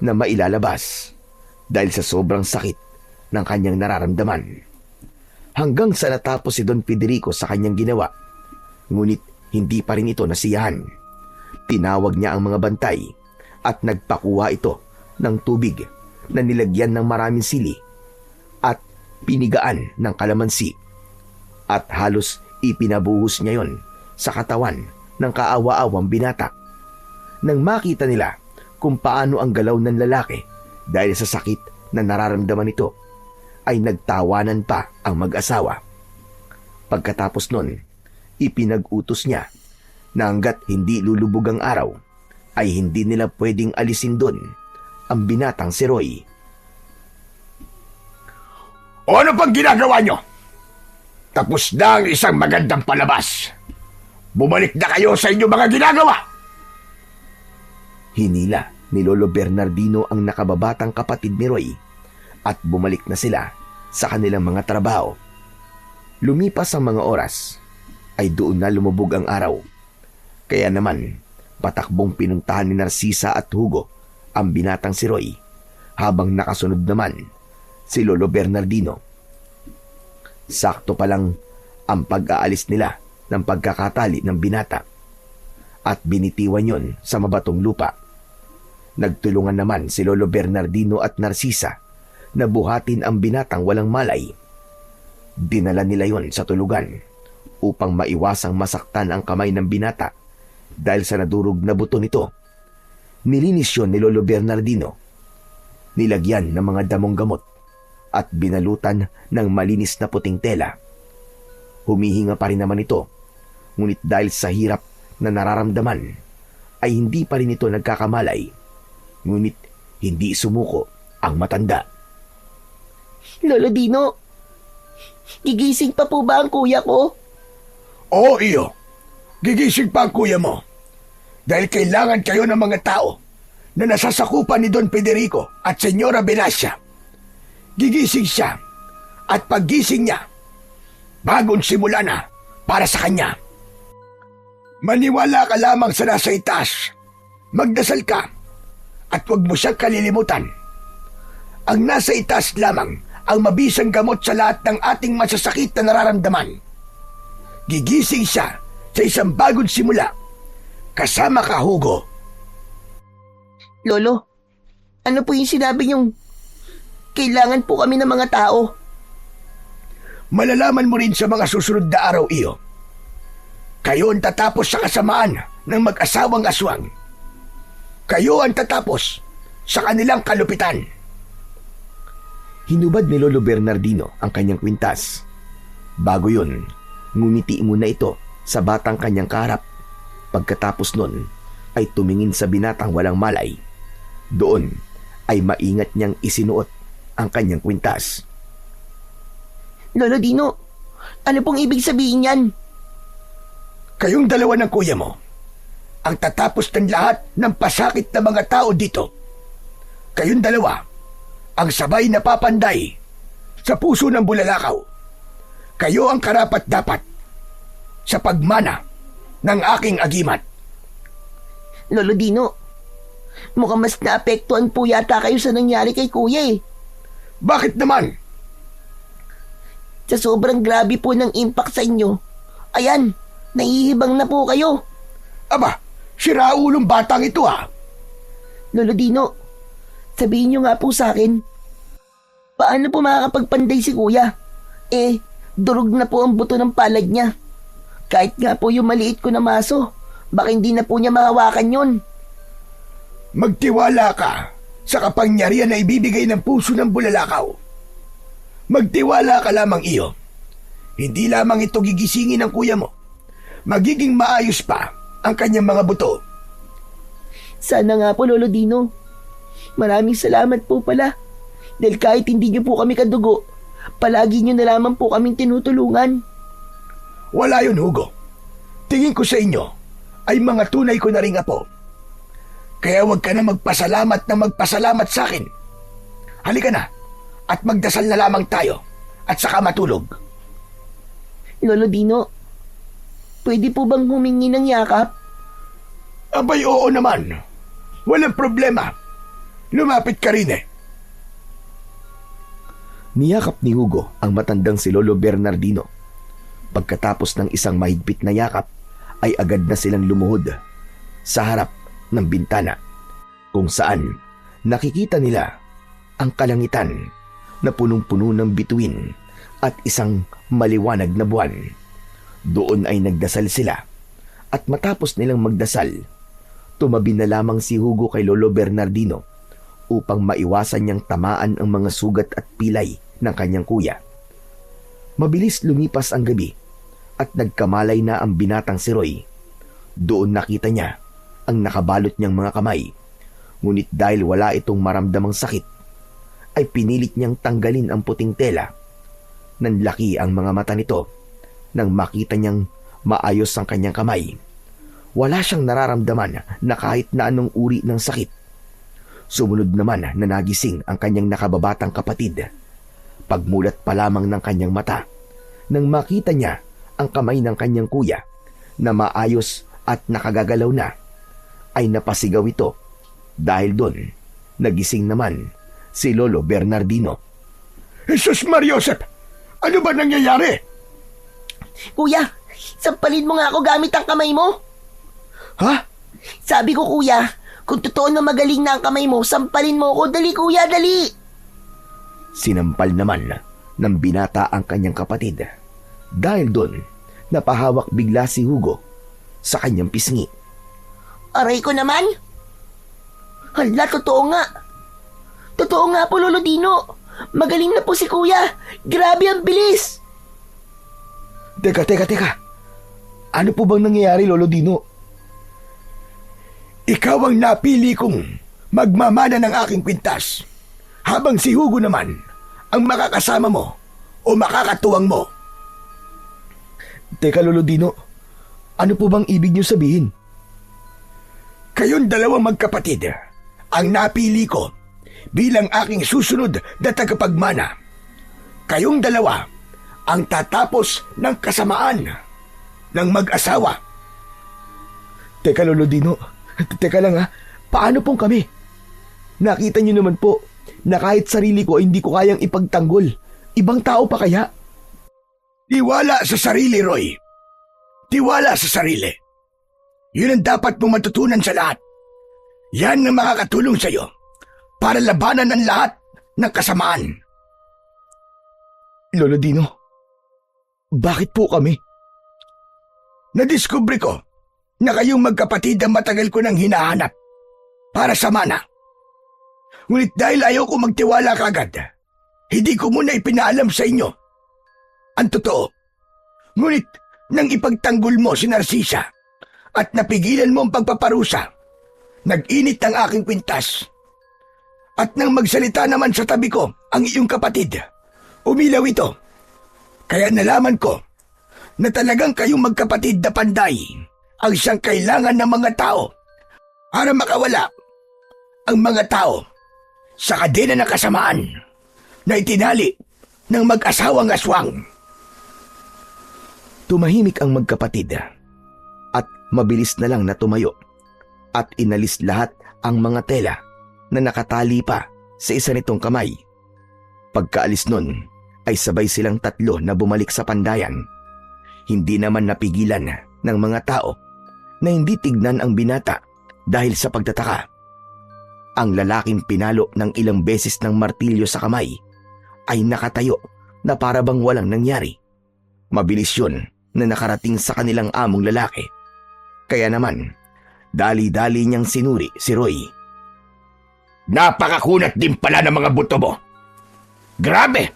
na mailalabas dahil sa sobrang sakit ng kanyang nararamdaman. Hanggang sa natapos si Don Federico sa kanyang ginawa, ngunit hindi pa rin ito nasiyahan. Tinawag niya ang mga bantay at nagpakuha ito ng tubig na nilagyan ng maraming sili at pinigaan ng kalamansi at halos ipinabuhos niya yon sa katawan ng kaawa-awang binata. Nang makita nila kung paano ang galaw ng lalaki dahil sa sakit na nararamdaman nito, ay nagtawanan pa ang mag-asawa. Pagkatapos nun, ipinag-utos niya na hanggat hindi lulubog ang araw, ay hindi nila pwedeng alisin doon ang binatang si Roy. O ano pang ginagawa nyo? Tapos na ang isang magandang palabas. Bumalik na kayo sa inyong mga ginagawa. Hinila ni Lolo Bernardino ang nakababatang kapatid ni Roy at bumalik na sila sa kanilang mga trabaho. Lumipas ang mga oras, ay doon na lumubog ang araw. Kaya naman, patakbong pinuntahan ni Narcisa at Hugo ang binatang si Roy, habang nakasunod naman si Lolo Bernardino. Sakto pa lang ang pag-aalis nila ng pagkakatali ng binata at binitiwan yon sa mabatong lupa. Nagtulungan naman si Lolo Bernardino at Narcisa na buhatin ang binatang walang malay. Dinala nila yon sa tulugan upang maiwasang masaktan ang kamay ng binata dahil sa nadurog na buto nito. Nilinis yon ni Lolo Bernardino. Nilagyan ng mga damong gamot at binalutan ng malinis na puting tela. Humihinga pa rin naman ito, ngunit dahil sa hirap na nararamdaman ay hindi pa rin ito nagkakamalay. Ngunit hindi sumuko ang matanda. Lolo Dino, gigising pa po ba ang kuya ko? Oo, iyo. Gigising pa ang kuya mo. Dahil kailangan kayo ng mga tao na nasasakupan ni Don Federico at Senyora Venacia. Gigising siya at paggising niya, bagong simula na para sa kanya. Maniwala ka lamang sa nasa itaas. Magdasal ka at huwag mo siyang kalilimutan. Ang nasa itaas lamang ang mabisang gamot sa lahat ng ating masasakit na nararamdaman. Gigising siya sa isang bagong simula. Kasama ka, Hugo. Lolo, ano po yung sinabi niyong kailangan po kami ng mga tao? Malalaman mo rin sa mga susunod na araw, iyo. Kayo ang tatapos sa kasamaan ng mag-asawang aswang. Kayo ang tatapos sa kanilang kalupitan. Hinubad ni Lolo Bernardino ang kanyang kwintas. Bago yun, ngumiti muna ito sa batang kanyang kaharap. Pagkatapos nun, ay tumingin sa binatang walang malay. Doon ay maingat niyang isinuot ang kanyang kwintas. Lolo Dino, ano pong ibig sabihin yan? Kayong dalawa ng kuya mo ang tatapos ng lahat ng pasakit na mga tao dito. Kayong dalawa ang sabay na papanday sa puso ng bulalakaw. Kayo ang karapat-dapat sa pagmana ng aking agimat. Lolo Dino, mukhang mas naapektuhan po yata kayo sa nangyari kay kuya eh. Bakit naman? Sa sobrang grabe po ng impact sa inyo, ayan, nahihibang na po kayo. Aba, siraulong batang ito ah. Lolo Dino, sabihin niyo nga po sa akin, paano po makakapagpanday si kuya? Durog na po ang buto ng palad niya. Kahit nga po yung maliit ko na maso, baka hindi na po niya mahawakan yun. Magtiwala ka sa kapangyarihan na ibibigay ng puso ng bulalakaw. Magtiwala ka lamang, iyo. Hindi lamang ito gigisingin ng kuya mo. Magiging maayos pa ang kanyang mga buto. Sana nga po, Lolo Dino. Maraming salamat po pala. Dahil kahit hindi niyo po kami kadugo, palagi niyo na lamang po kaming tinutulungan. Wala yun, Hugo. Tingin ko sa inyo ay mga tunay ko na ring apo. Kaya huwag ka na magpasalamat sa akin. Halika na at magdasal na lamang tayo at saka matulog. Lolo Dino, pwede po bang humingi ng yakap? Abay, oo naman. Walang problema. Lumapit ka rin eh. Niyakap ni Hugo ang matandang si Lolo Bernardino. Pagkatapos ng isang mahigpit na yakap, ay agad na silang lumuhod sa harap ng bintana kung saan nakikita nila ang kalangitan na punong-puno ng bituin at isang maliwanag na buwan. Doon ay nagdasal sila at matapos nilang magdasal, tumabi na lamang si Hugo kay Lolo Bernardino upang maiwasan niyang tamaan ang mga sugat at pilay ng kanyang kuya. Mabilis lumipas ang gabi at nagkamalay na ang binatang si Roy. Doon nakita niya ang nakabalot niyang mga kamay. Ngunit dahil wala itong maramdamang sakit, ay pinilit niyang tanggalin ang puting tela. Nanlaki ang mga mata nito nang makita niyang maayos ang kanyang kamay. Wala siyang nararamdaman na kahit na anong uri ng sakit. Sumunod naman na nagising ang kanyang nakababatang kapatid. Pagmulat pa lamang ng kanyang mata nang makita niya ang kamay ng kanyang kuya na maayos at nakagagalaw na, ay napasigaw ito. Dahil doon, nagising naman si Lolo Bernardino. Jesus Mariosep! Ano ba nangyayari? Kuya, sampalin mo nga ako gamit ang kamay mo. Ha? Sabi ko, kuya, kung totoo na magaling na ang kamay mo, sampalin mo ako. Dali, kuya, dali. Sinampal naman ng binata ang kanyang kapatid. Dahil doon, napahawak bigla si Hugo sa kanyang pisngi. Aray ko naman. Hala, totoo nga. Totoo nga po, Lolo Dino. Magaling na po si kuya! Grabe ang bilis! Teka. Ano po bang nangyayari, Lolo Dino? Ikaw ang napili kong magmamana ng aking kwintas, habang si Hugo naman ang makakasama mo o makakatuwang mo. Teka, Lolo Dino. Ano po bang ibig niyo sabihin? Kayong dalawang magkapatid ang napili ko bilang aking susunod na tagapagmana. Kayong dalawa ang tatapos ng kasamaan ng mag-asawa. Teka, Lolo Dino. Teka lang ha. Paano pong kami? Nakita niyo naman po na kahit sarili ko ay hindi ko kayang ipagtanggol. Ibang tao pa kaya? Tiwala sa sarili, Roy. Tiwala sa sarili. Yun ang dapat mong matutunan sa lahat. Yan ang makakatulong sa iyo para labanan ang lahat ng kasamaan. Lolo Dino, bakit po kami? Nadiskubre ko na kayong magkapatid ang matagal ko nang hinahanap para sa mana. Ngunit dahil ayaw ko magtiwala kagad, hindi ko muna ipinaalam sa inyo ang totoo. Ngunit nang ipagtanggol mo si Narcisa at napigilan mo ang pagpaparusa, nag-init ang aking kwintas. At nang magsalita naman sa tabi ko ang iyong kapatid, umilaw ito. Kaya nalaman ko na talagang kayong magkapatid na panday ang siyang kailangan ng mga tao para makawala ang mga tao sa kadena ng kasamaan na itinali ng mag-asawang aswang. Tumahimik ang magkapatid at mabilis na lang na tumayo at inalis lahat ang mga tela na nakatali pa sa isa nitong kamay. Pagkaalis nun ay sabay silang tatlo na bumalik sa pandayan. Hindi naman napigilan ng mga tao na hindi tignan ang binata dahil sa pagtataka. Ang lalaking pinalo ng ilang beses ng martilyo sa kamay ay nakatayo na para bang walang nangyari. Mabilis yun na nakarating sa kanilang among lalaki. Kaya naman, dali-dali niyang sinuri si Roy. Napakakunat din pala ng mga buto mo. Grabe!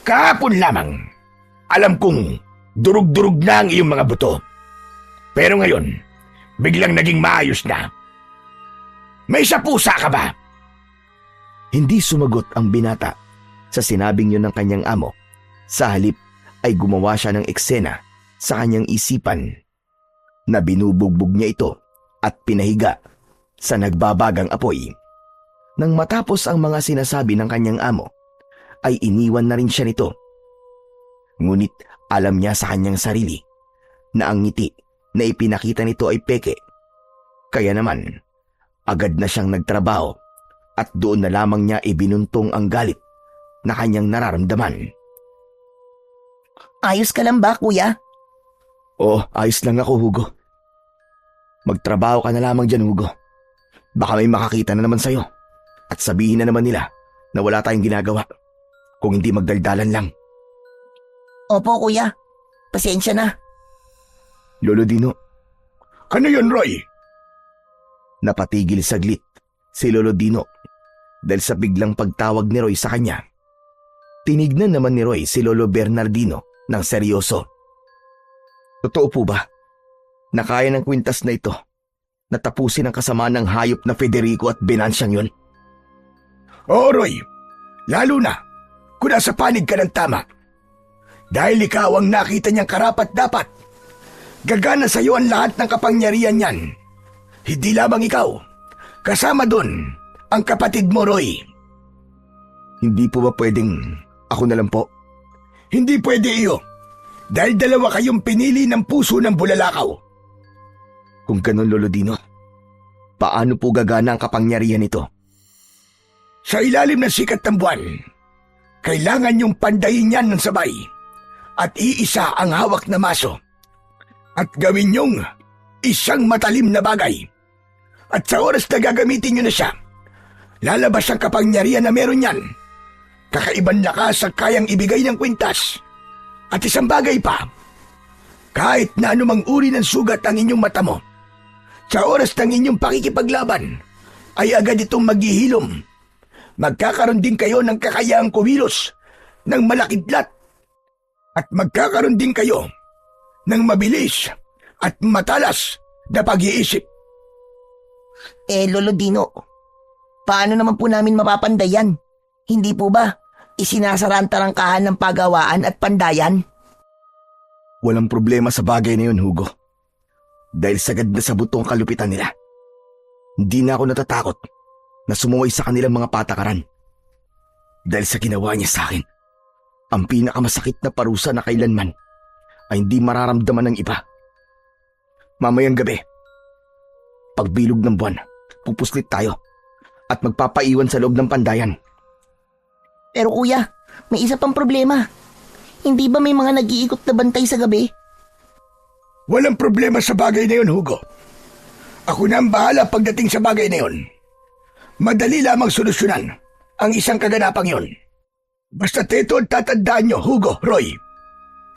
Kahapon lamang, alam kong durug-durug na ang iyong mga buto. Pero ngayon, biglang naging maayos na. May sapusa ka ba? Hindi sumagot ang binata sa sinabing yun ng kanyang amo. Sa halip ay gumawa siya ng eksena sa kanyang isipan na binubugbog niya ito at pinahiga sa nagbabagang apoy. Nang matapos ang mga sinasabi ng kanyang amo, ay iniwan na rin siya nito. Ngunit alam niya sa kanyang sarili na ang ngiti na ipinakita nito ay peke. Kaya naman, agad na siyang nagtrabaho at doon na lamang niya ibinuntong ang galit na kanyang nararamdaman. Ayos ka lang ba, kuya? Oh, ayos lang ako, Hugo. Magtrabaho ka na lamang dyan, Hugo. Baka may makakita na naman sa'yo at sabihin na naman nila na wala tayong ginagawa kung hindi magdaldalan lang. Opo, kuya. Pasensya na. Lolo Dino, Ano yun, Roy? napatigil saglit si Lolo Dino dahil sa biglang pagtawag ni Roy sa kanya. Tinignan naman ni Roy si Lolo Bernardino ng seryoso. Totoo po ba na kaya ng kwintas na ito na tapusin ang kasamaan ng hayop na Federico at Venansyang yun? Oo, Roy. Lalo na kung nasa panig ka ng tama. Dahil ikaw ang nakita niyang karapat-dapat. Gagana sa iyo ang lahat ng kapangyarihan niyan. Hindi lamang ikaw. Kasama doon ang kapatid mo, Roy. Hindi po ba pwedeng ako na lang po? Hindi pwede iyo. Dahil dalawa kayong pinili ng puso ng bulalakaw. Kung ganun, Lolo Dino, paano po gagana ang kapangyarihan nito? Sa ilalim ng sikat ng buwan, kailangan niyong pandayin yan ng sabay at iisa ang hawak na maso at gawin niyong isang matalim na bagay. At sa oras na gagamitin niyo na siya, lalabas ang kapangyarihan na meron yan. Kakaibang lakas ang kayang ibigay ng kwintas. At isang bagay pa, kahit na anumang uri ng sugat ang inyong mata mo, sa oras ng inyong pakikipaglaban, ay agad itong maghihilom. magkakaroon din kayo ng kakayahang kumilos ng malakidlat at magkakaroon din kayo ng mabilis at matalas na pag-iisip. Lolo Dino, paano naman po namin mapapanday yan? Hindi po ba isinasara ang tarangkahan ng pagawaan at pandayan? Walang problema sa bagay na yun, Hugo. Dahil sagad na sa buto ang kalupitan nila. Hindi na ako natatakot na sumuway sa kanilang mga patakaran. Dahil sa ginawa niya sa akin, ang pinakamasakit na parusa na kailanman ay hindi mararamdaman ng iba. Mamayang gabi, pagbilog ng buwan, pupuslit tayo at magpapaiwan sa loob ng pandayan. Pero kuya, may isa pang problema. Hindi ba may mga nag-iikot na bantay sa gabi? Walang problema sa bagay na yun, Hugo. Ako na ang bahala pagdating sa bagay na yun. Madali lamang solusyonan ang isang kaganapang yun. Basta ito ang tatandaan nyo, Hugo, Roy.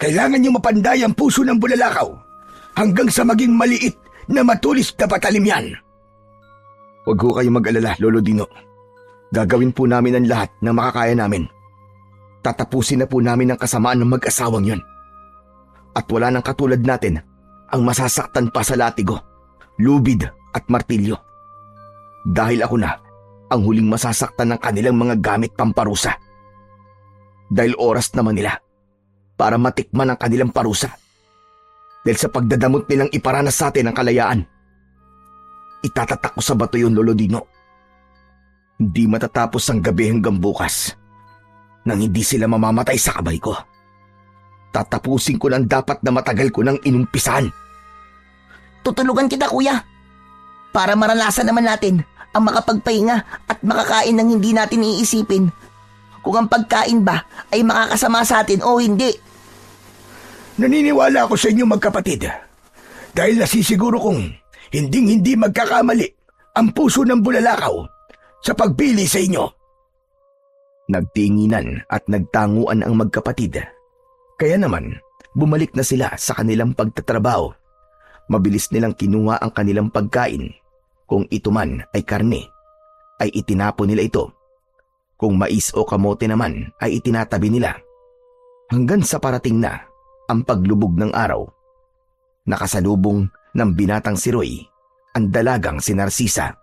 Kailangan nyo mapanday ang puso ng bulalakaw hanggang sa maging maliit na matulis na patalim yan. Huwag ho kayong mag-alala, Lolo Dino. Gagawin po namin ang lahat na makakaya namin. Tatapusin na po namin ang kasamaan ng mag-asawang yon. At wala nang katulad natin ang masasaktan pa sa latigo, lubid at martilyo. Dahil ako na ang huling masasaktan ng kanilang mga gamit pamparusa. Dahil oras naman nila para matikman ang kanilang parusa. Dahil sa pagdadamot nilang iparanas sa atin ang kalayaan. Itatatak ko sa bato yun, Lolo Dino. Hindi matatapos ang gabi hanggang bukas nang hindi sila mamamatay sa kamay ko. Tatapusin ko ng dapat na matagal ko nang inumpisahan. Tutulungan kita kuya. Para maranasan naman natin ang makapagpahinga at makakain ng hindi natin iisipin kung ang pagkain ba ay makakasama sa atin o hindi. Naniniwala ako sa inyo magkapatid dahil nasisiguro kong hinding-hindi magkakamali ang puso ng bulalakaw sa pagpili sa inyo. Nagtinginan at nagtanguan ang magkapatid. Kaya naman, bumalik na sila sa kanilang pagtatrabaho. Mabilis nilang kinuha ang kanilang pagkain. Kung ito man ay karne, ay itinapon nila ito. Kung mais o kamote naman, ay itinatabi nila. Hanggang sa parating na ang paglubog ng araw. Nakasalubong ng binatang si Roy, ang dalagang si Narcisa.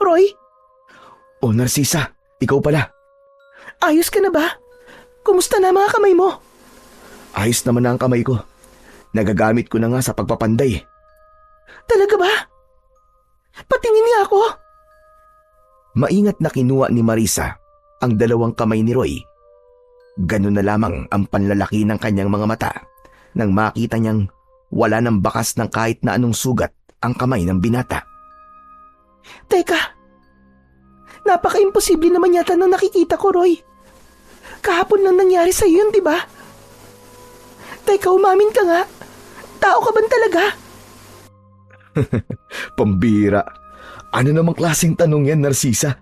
Roy, O Narcisa, ikaw pala. ayos ka na ba? Kumusta na mga kamay mo? Ayos naman na ang kamay ko. Nagagamit ko na nga sa pagpapanday. Talaga ba? Patingin niya ako. Maingat na kinuha ni Marisa ang dalawang kamay ni Roy. Ganun na lamang ang panlalaki ng kanyang mga mata nang makita niyang wala ng bakas ng kahit na anong sugat ang kamay ng binata. Teka, napaka-imposible naman yata nang nakikita ko, Roy. Kahapon lang nangyari sa'yo yun, di ba? Teka, umamin ka nga. Tao ka ba talaga? Pambira. Ano namang klaseng tanong yan, Narcisa?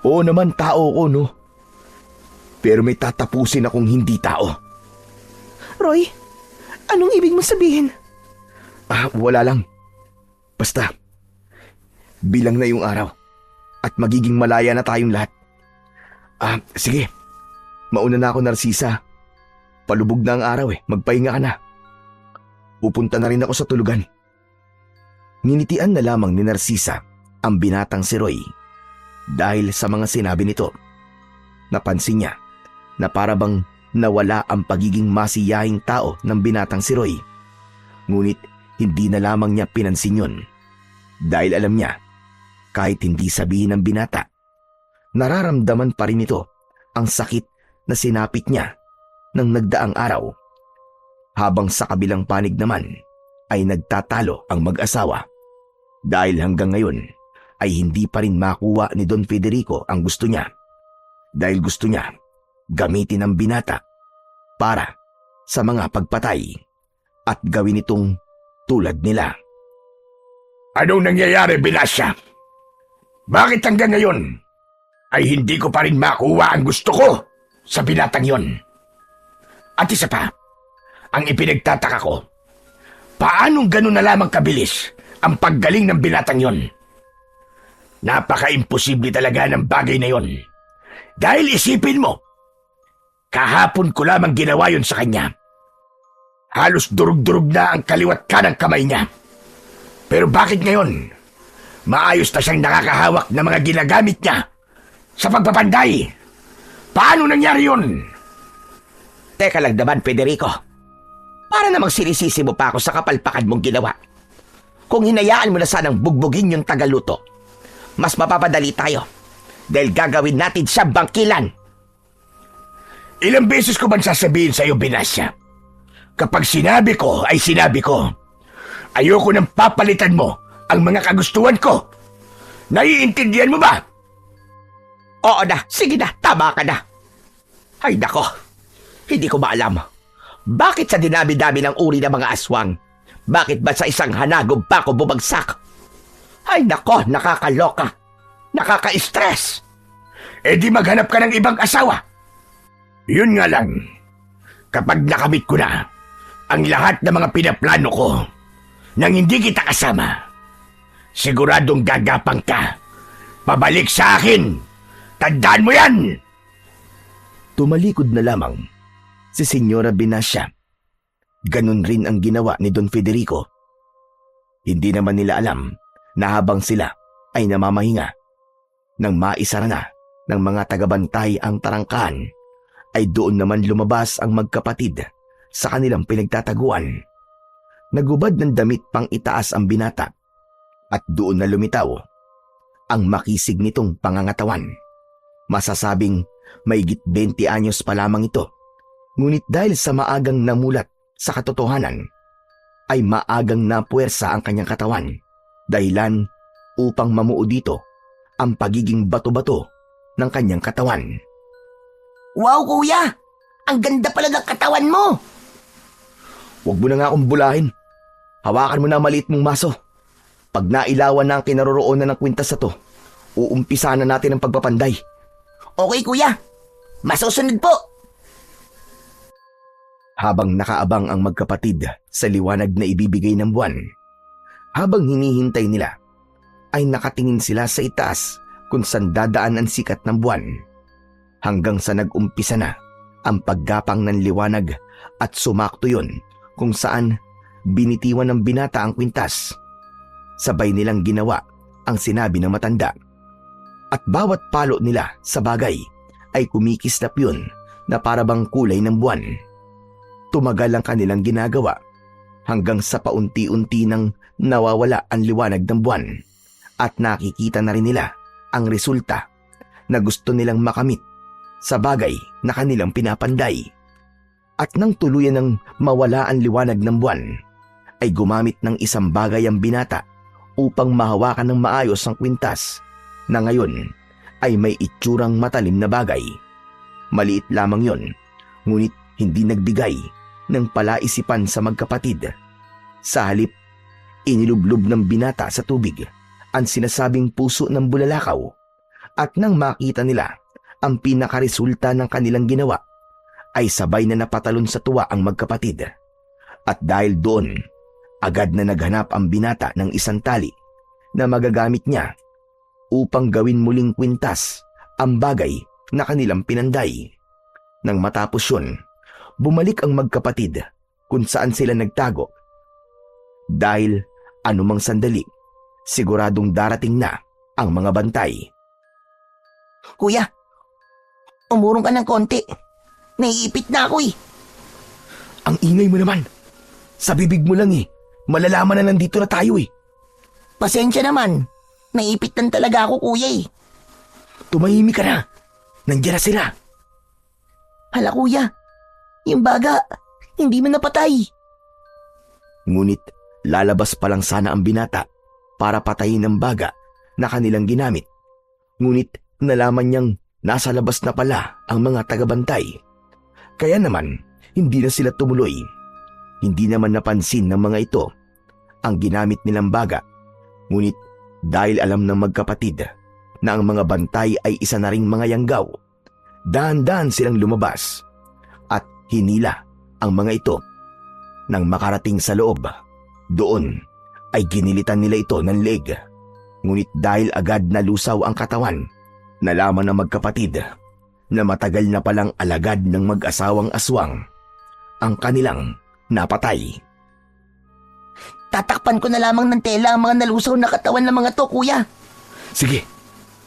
Oo naman, tao ko, no? Pero may tatapusin akong hindi tao. Roy, anong ibig mo sabihin? Wala lang. Basta, bilang na yung araw at magiging malaya na tayong lahat. Sige. Mauna na ako, Narcisa. Palubog na ang araw magpahinga ka na. Pupunta na rin ako sa tulugan. Ninitian na lamang ni Narcisa ang binatang si Roy. Dahil sa mga sinabi nito, napansin niya na parabang nawala ang pagiging masiyahing tao ng binatang si Roy. Ngunit hindi na lamang niya pinansin yun. Dahil alam niya, kahit hindi sabihin ng binata, nararamdaman pa rin ito ang sakit na sinapit niya ng nagdaang araw. Habang sa kabilang panig naman ay nagtatalo ang mag-asawa. Dahil hanggang ngayon ay hindi pa rin makuha ni Don Federico ang gusto niya. Dahil gusto niya gamitin ang binata para sa mga pagpatay at gawin itong tulad nila. Anong nangyayari, Binasya? Bakit hanggang ngayon ay hindi ko pa rin makuha ang gusto ko sa binatang yon? At isa pa, ang ipinagtataka ko, paanong gano'n na lamang kabilis ang paggaling ng binatang yon? Napaka-imposible talaga ng bagay na yon. Dahil isipin mo, kahapon ko lamang ginawa yon sa kanya. Halos durug-durug na ang kaliwat kanang kamay niya. Pero bakit ngayon? Maayos na siyang nakakahawak ng mga ginagamit niya sa pagpapanday. Paano nangyari yun? Teka lang naman, Federico. Para namang sinisisi mo pa ako sa kapalpakan mong ginawa. Kung hinayaan mo na sanang bugbugin yung tagaluto, mas mapapadali tayo. Dahil gagawin natin siya bangkilan. Ilang beses ko bang sasabihin sa'yo, Binasya? Kapag sinabi ko ay sinabi ko. Ayoko nang papalitan mo ang mga kagustuhan ko. Naiintindihan mo ba? Oo na, sige na, tama ka na. Ay nako, hindi ko maalam. Bakit sa dinami-dami ng uri ng mga aswang? Bakit ba sa isang hanagog pa ako bumagsak? Ay nako, nakakaloka. Nakaka-stress. Eh di maghanap ka ng ibang asawa. Yun nga lang, kapag nakamit ko na ang lahat ng mga pinaplano ko nang hindi kita kasama, siguradong gagapang ka. Pabalik sa akin. Tandaan mo yan! Tumalikod na lamang si Senyora Binasya. Ganun rin ang ginawa ni Don Federico. Hindi naman nila alam na habang sila ay namamahinga, nang maisara na ng mga tagabantay ang tarangkahan, ay doon naman lumabas ang magkapatid sa kanilang pinagtataguan. Nagubad ng damit pang itaas ang binata at doon na lumitaw ang makisig nitong pangangatawan. Masasabing mahigit 20 anyos pa lamang ito, ngunit dahil sa maagang namulat sa katotohanan, ay maagang napuwersa ang kanyang katawan, dahilan upang mamuo dito ang pagiging bato-bato ng kanyang katawan. Wow, kuya! Ang ganda pala ng katawan mo! Huwag mo na nga akong bulahin. Hawakan mo na ang maliit mong maso. Pag nailawan na ang kinaroroonan ng kwintas na to, uumpisa na natin ang pagpapanday. Okay, kuya. Masusunod po. Habang nakaabang ang magkapatid sa liwanag na ibibigay ng buwan, habang hinihintay nila, ay nakatingin sila sa itaas kung saan dadaan ang sikat ng buwan, hanggang sa nag-umpisa na ang paggapang ng liwanag at sumakto yun kung saan binitiwan ng binata ang kwintas. Sabay nilang ginawa ang sinabi ng matanda, at bawat palo nila sa bagay ay kumikislap yun na parabang kulay ng buwan. Tumagal ang kanilang ginagawa hanggang sa paunti-unti nang nawawala ang liwanag ng buwan, at nakikita na rin nila ang resulta na gusto nilang makamit sa bagay na kanilang pinapanday. At nang tuluyan ng mawala ang liwanag ng buwan, ay gumamit ng isang bagay ang binata upang mahawakan ng maayos ang kwintas, na ngayon ay may itsurang matalim na bagay. Maliit lamang yon, ngunit hindi nagbigay ng palaisipan sa magkapatid. Sa halip, inilublob ng binata sa tubig ang sinasabing puso ng bulalakaw, at nang makita nila ang pinakaresulta ng kanilang ginawa, ay sabay na napatalon sa tuwa ang magkapatid. At dahil doon, agad na naghanap ang binata ng isang tali na magagamit niya upang gawin muling kwintas ang bagay na kanilang pinanday. Nang matapos yun, bumalik ang magkapatid kung saan sila nagtago. Dahil anumang sandali, siguradong darating na ang mga bantay. Kuya, umurong ka ng konti. Naiipit na ako eh. Ang ingay mo naman. Sa bibig mo lang eh. Malalaman na nandito na tayo eh. Pasensya naman. Naiipit lang talaga ako, kuya eh. Tumahimik ka na. Nandiyan na sila. Hala, kuya. Yung baga, hindi mo napatay. Ngunit lalabas pa lang sana ang binata para patayin ang baga na kanilang ginamit. Ngunit nalaman niyang nasa labas na pala ang mga tagabantay. Kaya naman, hindi na sila tumuloy. Hindi naman napansin ng mga ito ang ginamit nilang baga. Ngunit dahil alam ng magkapatid na ang mga bantay ay isa na ring mga yanggaw, dahan-dahan silang lumabas at hinila ang mga ito. Nang makarating sa loob, doon ay ginilitan nila ito ng leeg. Ngunit dahil agad nalusaw ang katawan, nalaman ng magkapatid na matagal na palang alagad ng mag-asawang aswang ang kanilang napatay. Tatakpan ko na lamang ng tela ang mga nalusaw na katawan ng mga to, kuya. Sige,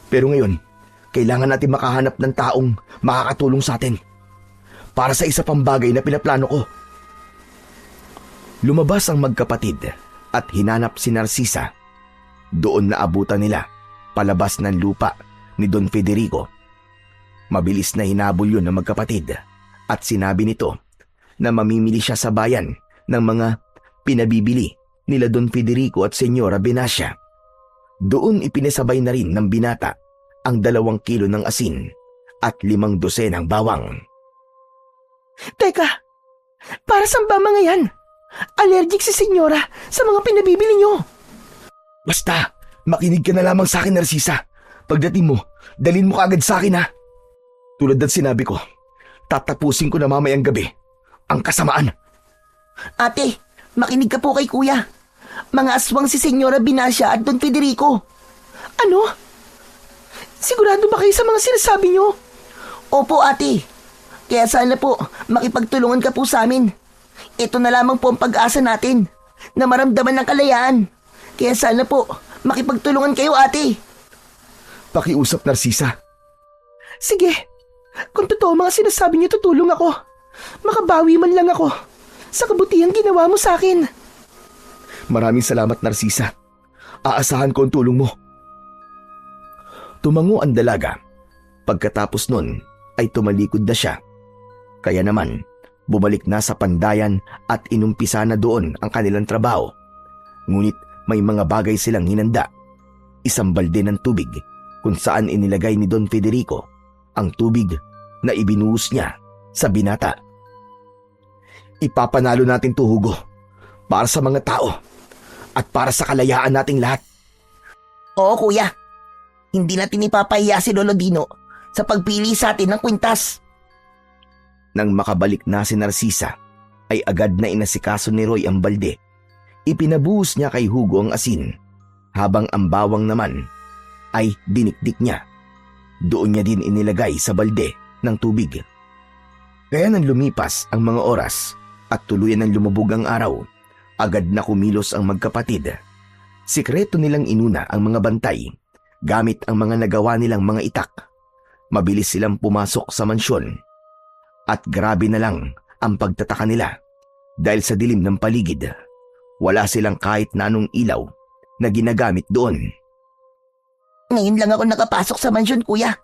pero ngayon, kailangan natin makahanap ng taong makakatulong sa atin para sa isa pang bagay na pinaplano ko. Lumabas ang magkapatid at hinanap si Narcisa. Doon naabutan nila palabas ng lupa ni Don Federico. Mabilis na hinabol yun ng magkapatid at sinabi nito na mamimili siya sa bayan ng mga pinabibili nila Don Federico at Senyora Benassia. Doon ipinasabay na rin ng binata ang 2 kilo ng asin at 5 dosenang bawang. Teka, para saan ba mga yan? Allergic si Senyora sa mga pinabibili nyo. Basta, makinig ka na lamang sa akin, Narcisa. Pagdating mo, dalhin mo kaagad sa akin, ha? Tulad ng sinabi ko, tatapusin ko na mamayang gabi ang kasamaan. Ate, makinig ka po kay kuya. Mga aswang si Senyora Benassia at Don Federico. Ano? Sigurado ba kayo sa mga sinasabi nyo? Opo, ate. Kaya sana po, makipagtulungan ka po sa amin. Ito na lamang po ang pag-asa natin na maramdaman ng kalayaan. Kaya sana po, makipagtulungan kayo, ate. Pakiusap, Narcisa. Sige, kung totoo mga sinasabi niyo, tutulong ako. Makabawi man lang ako sa kabutihang ginawa mo sa akin. Maraming salamat, Narcisa. Aasahan ko ang tulong mo. Tumango ang dalaga. Pagkatapos nun ay tumalikod na siya. Kaya naman, bumalik na sa pandayan at inumpisa na doon ang kanilang trabaho. Ngunit may mga bagay silang hinanda. Isang balde ng tubig kung saan inilagay ni Don Federico ang tubig na ibinuhos niya sa binata. Ipapanalo natin to, Hugo, para sa mga tao at para sa kalayaan nating lahat. Oo, kuya. Hindi natin ipapahiya si Lolo Dino sa pagpili sa atin ng kwintas. Nang makabalik na si Narcisa, ay agad na inasikaso ni Roy ang balde. Ipinabuhos niya kay Hugo ang asin, habang ang bawang naman ay dinikdik niya. Doon niya din inilagay sa balde ng tubig. Kaya nang lumipas ang mga oras at tuluyan ng lumubog ang araw, agad na kumilos ang magkapatid. Sikreto nilang inuna ang mga bantay gamit ang mga nagawa nilang mga itak. Mabilis silang pumasok sa mansyon. At grabe na lang ang pagtataka nila dahil sa dilim ng paligid, wala silang kahit na anong ilaw na ginagamit doon. Ngayon lang ako nakapasok sa mansyon, kuya.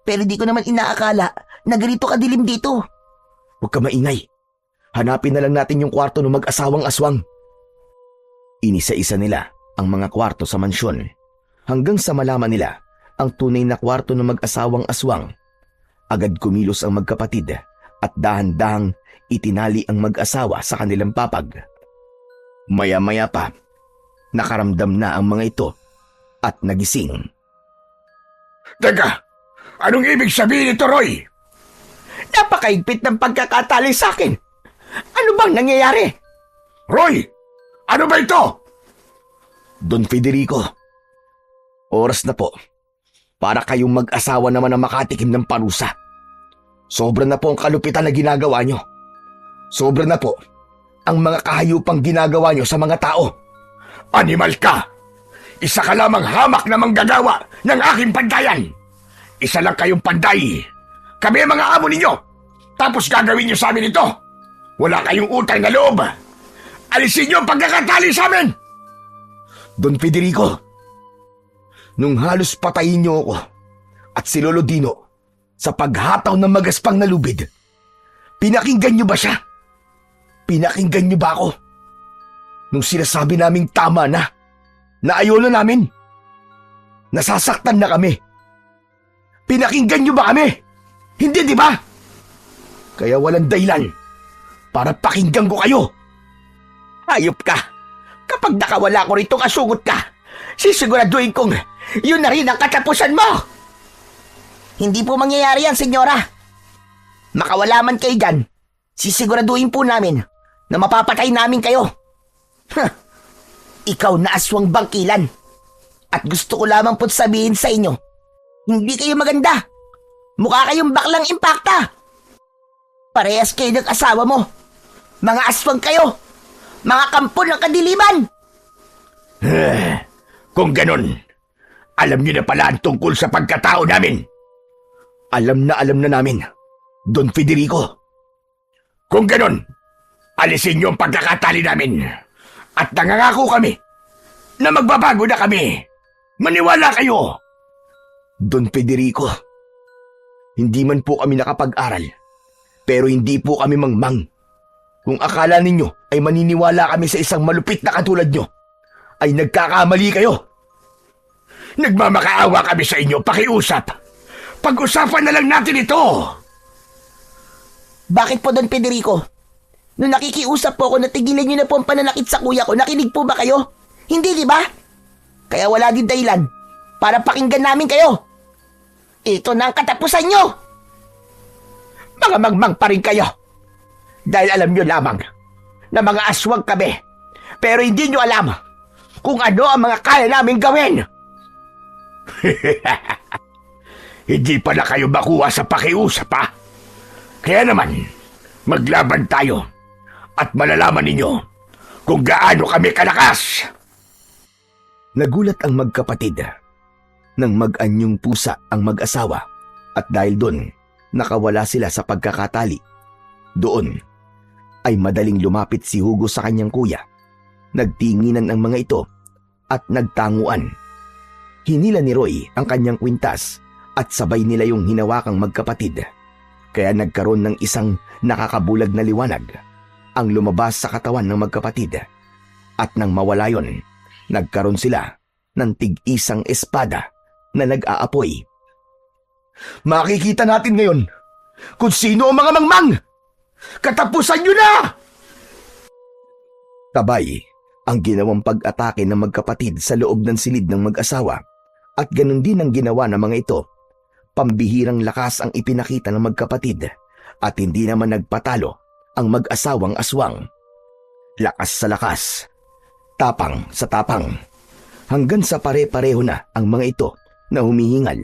Pero di ko naman inaakala na ganito kadilim dito. Huwag ka maingay. Hanapin na lang natin yung kwarto ng mag-asawang aswang. Inisa-isa nila ang mga kwarto sa mansyon hanggang sa malaman nila ang tunay na kwarto ng mag-asawang aswang. Agad kumilos ang magkapatid at dahan-dahang itinali ang mag-asawa sa kanilang papag. Maya-maya pa, nakaramdam na ang mga ito at nagising. Teka, anong ibig sabihin nito, Roy? Napakaigpit ng pagkakatali sa akin. Ano bang nangyayari? Roy, ano ba ito? Don Federico, oras na po para kayong mag-asawa naman ang makatikim ng parusa. Sobra na po ang kalupitan na ginagawa nyo. Sobra na po ang mga kahayupang ginagawa nyo sa mga tao. Animal ka! Isa ka lamang hamak na manggagawa ng aking pandayan. Isa lang kayong panday. Kami ang mga amo ninyo. Tapos gagawin nyo sa amin ito. Wala kayong utang na loob. Alisin nyo ang pagkakatali sa amin! Don Federico, nung halos patayin nyo ako at si Lolo Dino sa paghataw ng magaspang na lubid, pinakinggan nyo ba siya? Pinakinggan nyo ba ako? Nung sinasabi naming tama na ayaw na namin, nasasaktan na kami. Pinakinggan nyo ba kami? Hindi, di ba? Kaya walang dahilan para pakinggan ko kayo. Hayop ka. Kapag nakawala ko rito kasugot ka, sisiguraduhin kong yun na rin ang katapusan mo. Hindi po mangyayari yan, senyora. Makawala man kayo dyan, sisiguraduhin po namin na mapapatay namin kayo. Ikaw na aswang bangkilan. At gusto ko lamang po't sabihin sa inyo, hindi kayo maganda. Mukha kayong baklang impakta. Parehas kayo ng asawa mo. Mga aswang kayo. Mga kampon ng kadiliman. Kung ganun, alam niyo na pala ang tungkol sa pagkatao namin. Alam na namin, Don Federico. Kung ganun, alisin niyo ang pagkakatali namin. At nangangako kami na magbabago na kami. Maniwala kayo. Don Federico, hindi man po kami nakapag-aral, pero hindi po kami mangmang. Kung akala ninyo ay maniniwala kami sa isang malupit na katulad nyo, ay nagkakamali kayo. Nagmamakaawa kami sa inyo, pakiusap. Pag-usapan na lang natin ito. Bakit po, Don Federico? Nung nakikiusap po ako na tigilan niyo na po ang pananakit sa kuya ko, nakinig po ba kayo? Hindi, di ba? Kaya wala din dahilan para pakinggan namin kayo. Ito na ang katapusan nyo. Mga mangmang pa rin kayo. Dahil alam nyo lamang na mga aswang kami. Pero hindi nyo alam kung ano ang mga kaya namin gawin. Hindi pala kayo makuha sa pakiusap, ha? Kaya naman, maglaban tayo at malalaman ninyo kung gaano kami kalakas. Nagulat ang magkapatid nang mag-anyong pusa ang mag-asawa at dahil doon, nakawala sila sa pagkakatali. Doon ay madaling lumapit si Hugo sa kanyang kuya. Nagtinginan ang mga ito at nagtanguan. Hinila ni Roy ang kanyang kwintas at sabay nila yung hinawakang magkapatid. Kaya nagkaroon ng isang nakakabulag na liwanag ang lumabas sa katawan ng magkapatid. At nang mawala yon, nagkaroon sila ng tig-isang espada na nag-aapoy. Makikita natin ngayon kung sino ang mga mangmang! Katapusan nyo na! Tabay ang ginawang pag-atake ng magkapatid sa loob ng silid ng mag-asawa at ganun din ang ginawa ng mga ito. Pambihirang lakas ang ipinakita ng magkapatid at hindi naman nagpatalo ang mag-asawang aswang. Lakas sa lakas, tapang sa tapang, hanggang sa pare-pareho na ang mga ito na humihingal,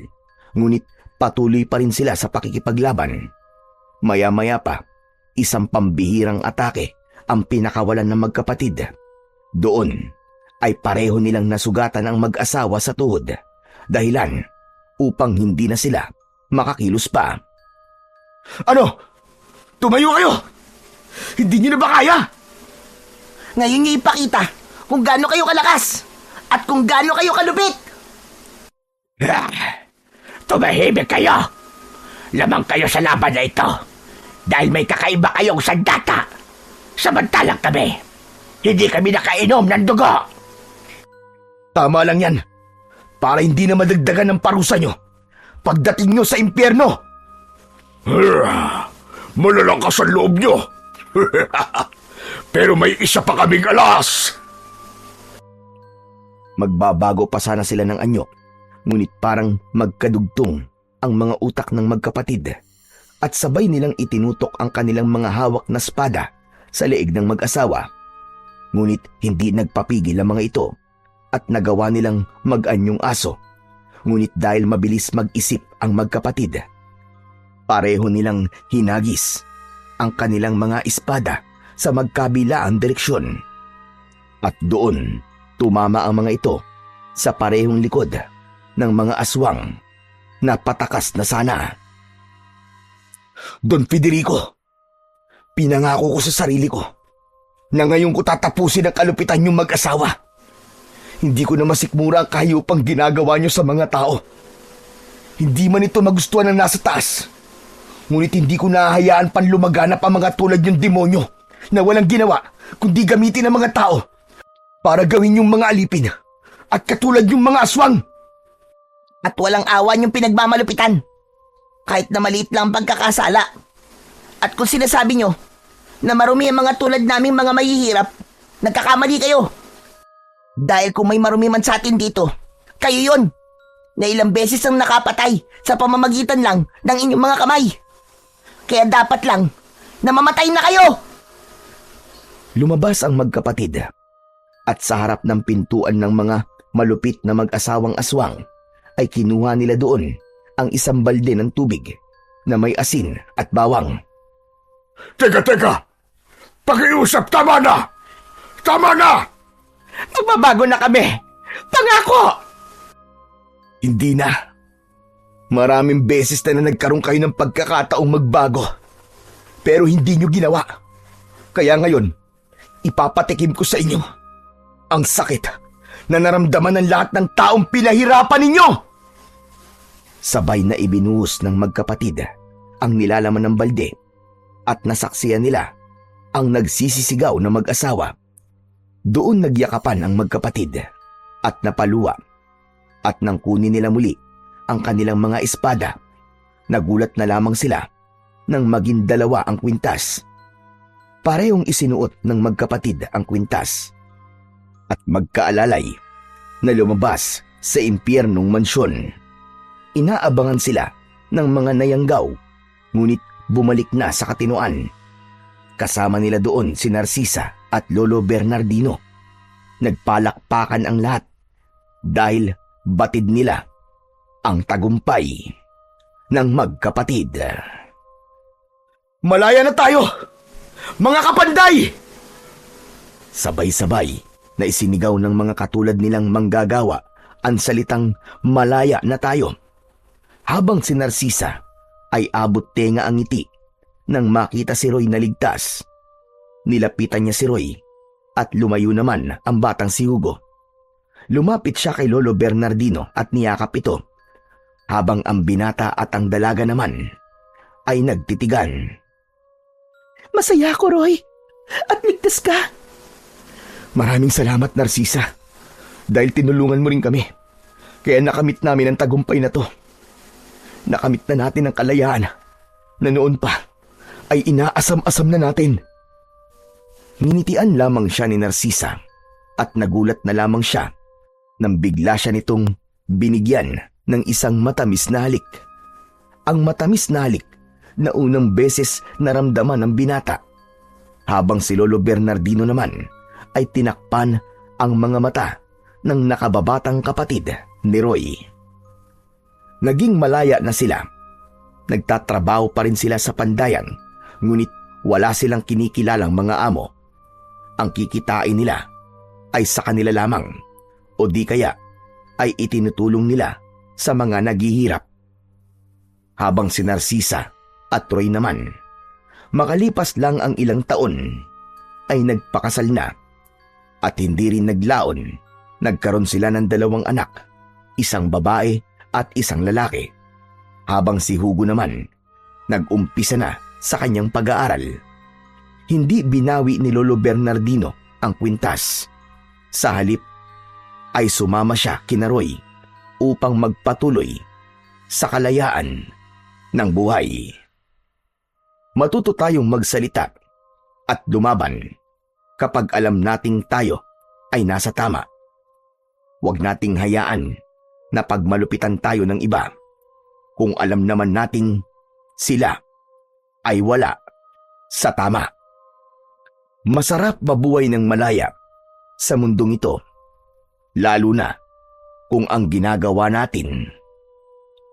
ngunit patuloy pa rin sila sa pakikipaglaban. Maya-maya pa, isang pambihirang atake ang pinakawalan ng magkapatid. Doon ay pareho nilang nasugatan ang mag-asawa sa tuhod, dahilan upang hindi na sila makakilos pa. Ano? Tumayo kayo! Hindi nyo na ba kaya? Ngayon niyo ipakita kung gaano kayo kalakas at kung gaano kayo kalupit. Tumahimik kayo! Lamang kayo sa laban na ito dahil may kakaiba kayong sandata. Samantalang kami, hindi kami nakainom ng dugo. Tama lang yan, para hindi na madagdagan ng parusa nyo pagdating nyo sa impyerno. Malalakas ang loob nyo. Pero may isa pa kaming alas. Magbabago pa sana sila ng anyo, ngunit parang magkadugtong ang mga utak ng magkapatid at sabay nilang itinutok ang kanilang mga hawak na espada sa leeg ng mag-asawa. Ngunit hindi nagpapigil ang mga ito at nagawa nilang mag-anyong aso. Ngunit dahil mabilis mag-isip ang magkapatid, pareho nilang hinagis ang kanilang mga espada sa magkabilaang direksyon. At doon, tumama ang mga ito sa parehong likod ng mga aswang na patakas na sana. Don Federico, pinangako ko sa sarili ko na ngayon ko tatapusin ang kalupitan niyong mag-asawa. Hindi ko na masikmura ang kahiyupang ginagawa niyo sa mga tao. Hindi man ito magustuhan ng nasa taas, ngunit hindi ko nahahayaan pang lumaganap ang mga tulad niyong demonyo na walang ginawa kundi gamitin ng mga tao para gawin yung mga alipin at katulad yung mga aswang. At walang awa yung pinagmamalupitan, kahit na maliit lang ang pagkakasala. At kung sinasabi nyo na marumi ang mga tulad naming mga mahihirap, nagkakamali kayo. Dahil kung may marumi man sa atin dito, kayo yon, na ilang beses ang nakapatay sa pamamagitan lang ng inyong mga kamay. Kaya dapat lang na mamatay na kayo. Lumabas ang magkapatid at sa harap ng pintuan ng mga malupit na mag-asawang aswang ay kinuha nila doon ang isang balde ng tubig na may asin at bawang. Teka! Pakiusap, tama na! Tama na! Magbabago na kami! Pangako! Hindi na. Maraming beses na nagkaroon kayo ng pagkakataong magbago. Pero hindi nyo ginawa. Kaya ngayon, ipapatikim ko sa inyo ang sakit na naramdaman ng lahat ng taong pinahirapan ninyo. Sabay na ibinuhos ng magkapatid ang nilalaman ng balde at nasaksiyan nila ang nagsisisigaw na mag-asawa. Doon nagyakapan ang magkapatid at napaluwa at nang kunin nila muli ang kanilang mga espada, nagulat na lamang sila nang maging dalawa ang kwintas. Parehong isinuot ng magkapatid ang kwintas at magkaalalay na lumabas sa impyernong mansyon. Inaabangan sila ng mga nayanggaw, ngunit bumalik na sa katinoan. Kasama nila doon si Narcisa at Lolo Bernardino. Nagpalakpakan ang lahat dahil batid nila ang tagumpay ng magkapatid. Malaya na tayo, mga kapanday! Sabay-sabay na isinigaw ng mga katulad nilang manggagawa ang salitang malaya na tayo. Habang si Narcisa ay abot tenga ang ngiti nang makita si Roy na ligtas. Nilapitan niya si Roy at lumayo naman ang batang si Hugo. Lumapit siya kay Lolo Bernardino at niyakap ito, habang ang binata at ang dalaga naman ay nagtitigan. Masaya ako, Roy. At ligtas ka. Maraming salamat, Narcisa. Dahil tinulungan mo rin kami. Kaya nakamit namin ang tagumpay na to. Nakamit na natin ang kalayaan na noon pa ay inaasam-asam na natin. Ninitian lamang siya ni Narcisa at nagulat na lamang siya nang bigla siya nitong binigyan ng isang matamis na halik. Ang matamis na halik na unang beses naramdaman ng binata, habang si Lolo Bernardino naman ay tinakpan ang mga mata ng nakababatang kapatid ni Roy. Naging malaya na sila. Nagtatrabaho pa rin sila sa pandayan, ngunit wala silang kinikilalang mga amo. Ang kikitain nila ay sa kanila lamang, o di kaya ay itinutulong nila sa mga naghihirap. Habang si Narcisa at Roy naman, makalipas lang ang ilang taon, ay nagpakasal na. At hindi rin naglaon, nagkaroon sila ng 2 anak, isang babae at isang lalaki. Habang si Hugo naman, nag-umpisa na sa kanyang pag-aaral. Hindi binawi ni Lolo Bernardino ang kwintas. Sa halip, ay sumama siya kina Roy upang magpatuloy sa kalayaan ng buhay. Matuto tayong magsalita at lumaban kapag alam nating tayo ay nasa tama. Huwag nating hayaan na pagmalupitan tayo ng iba kung alam naman nating sila ay wala sa tama. Masarap mabuhay ng malaya sa mundong ito, lalo na kung ang ginagawa natin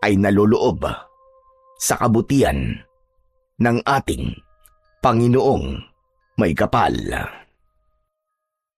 ay naluloob sa kabutihan ng ating Panginoong may kapal.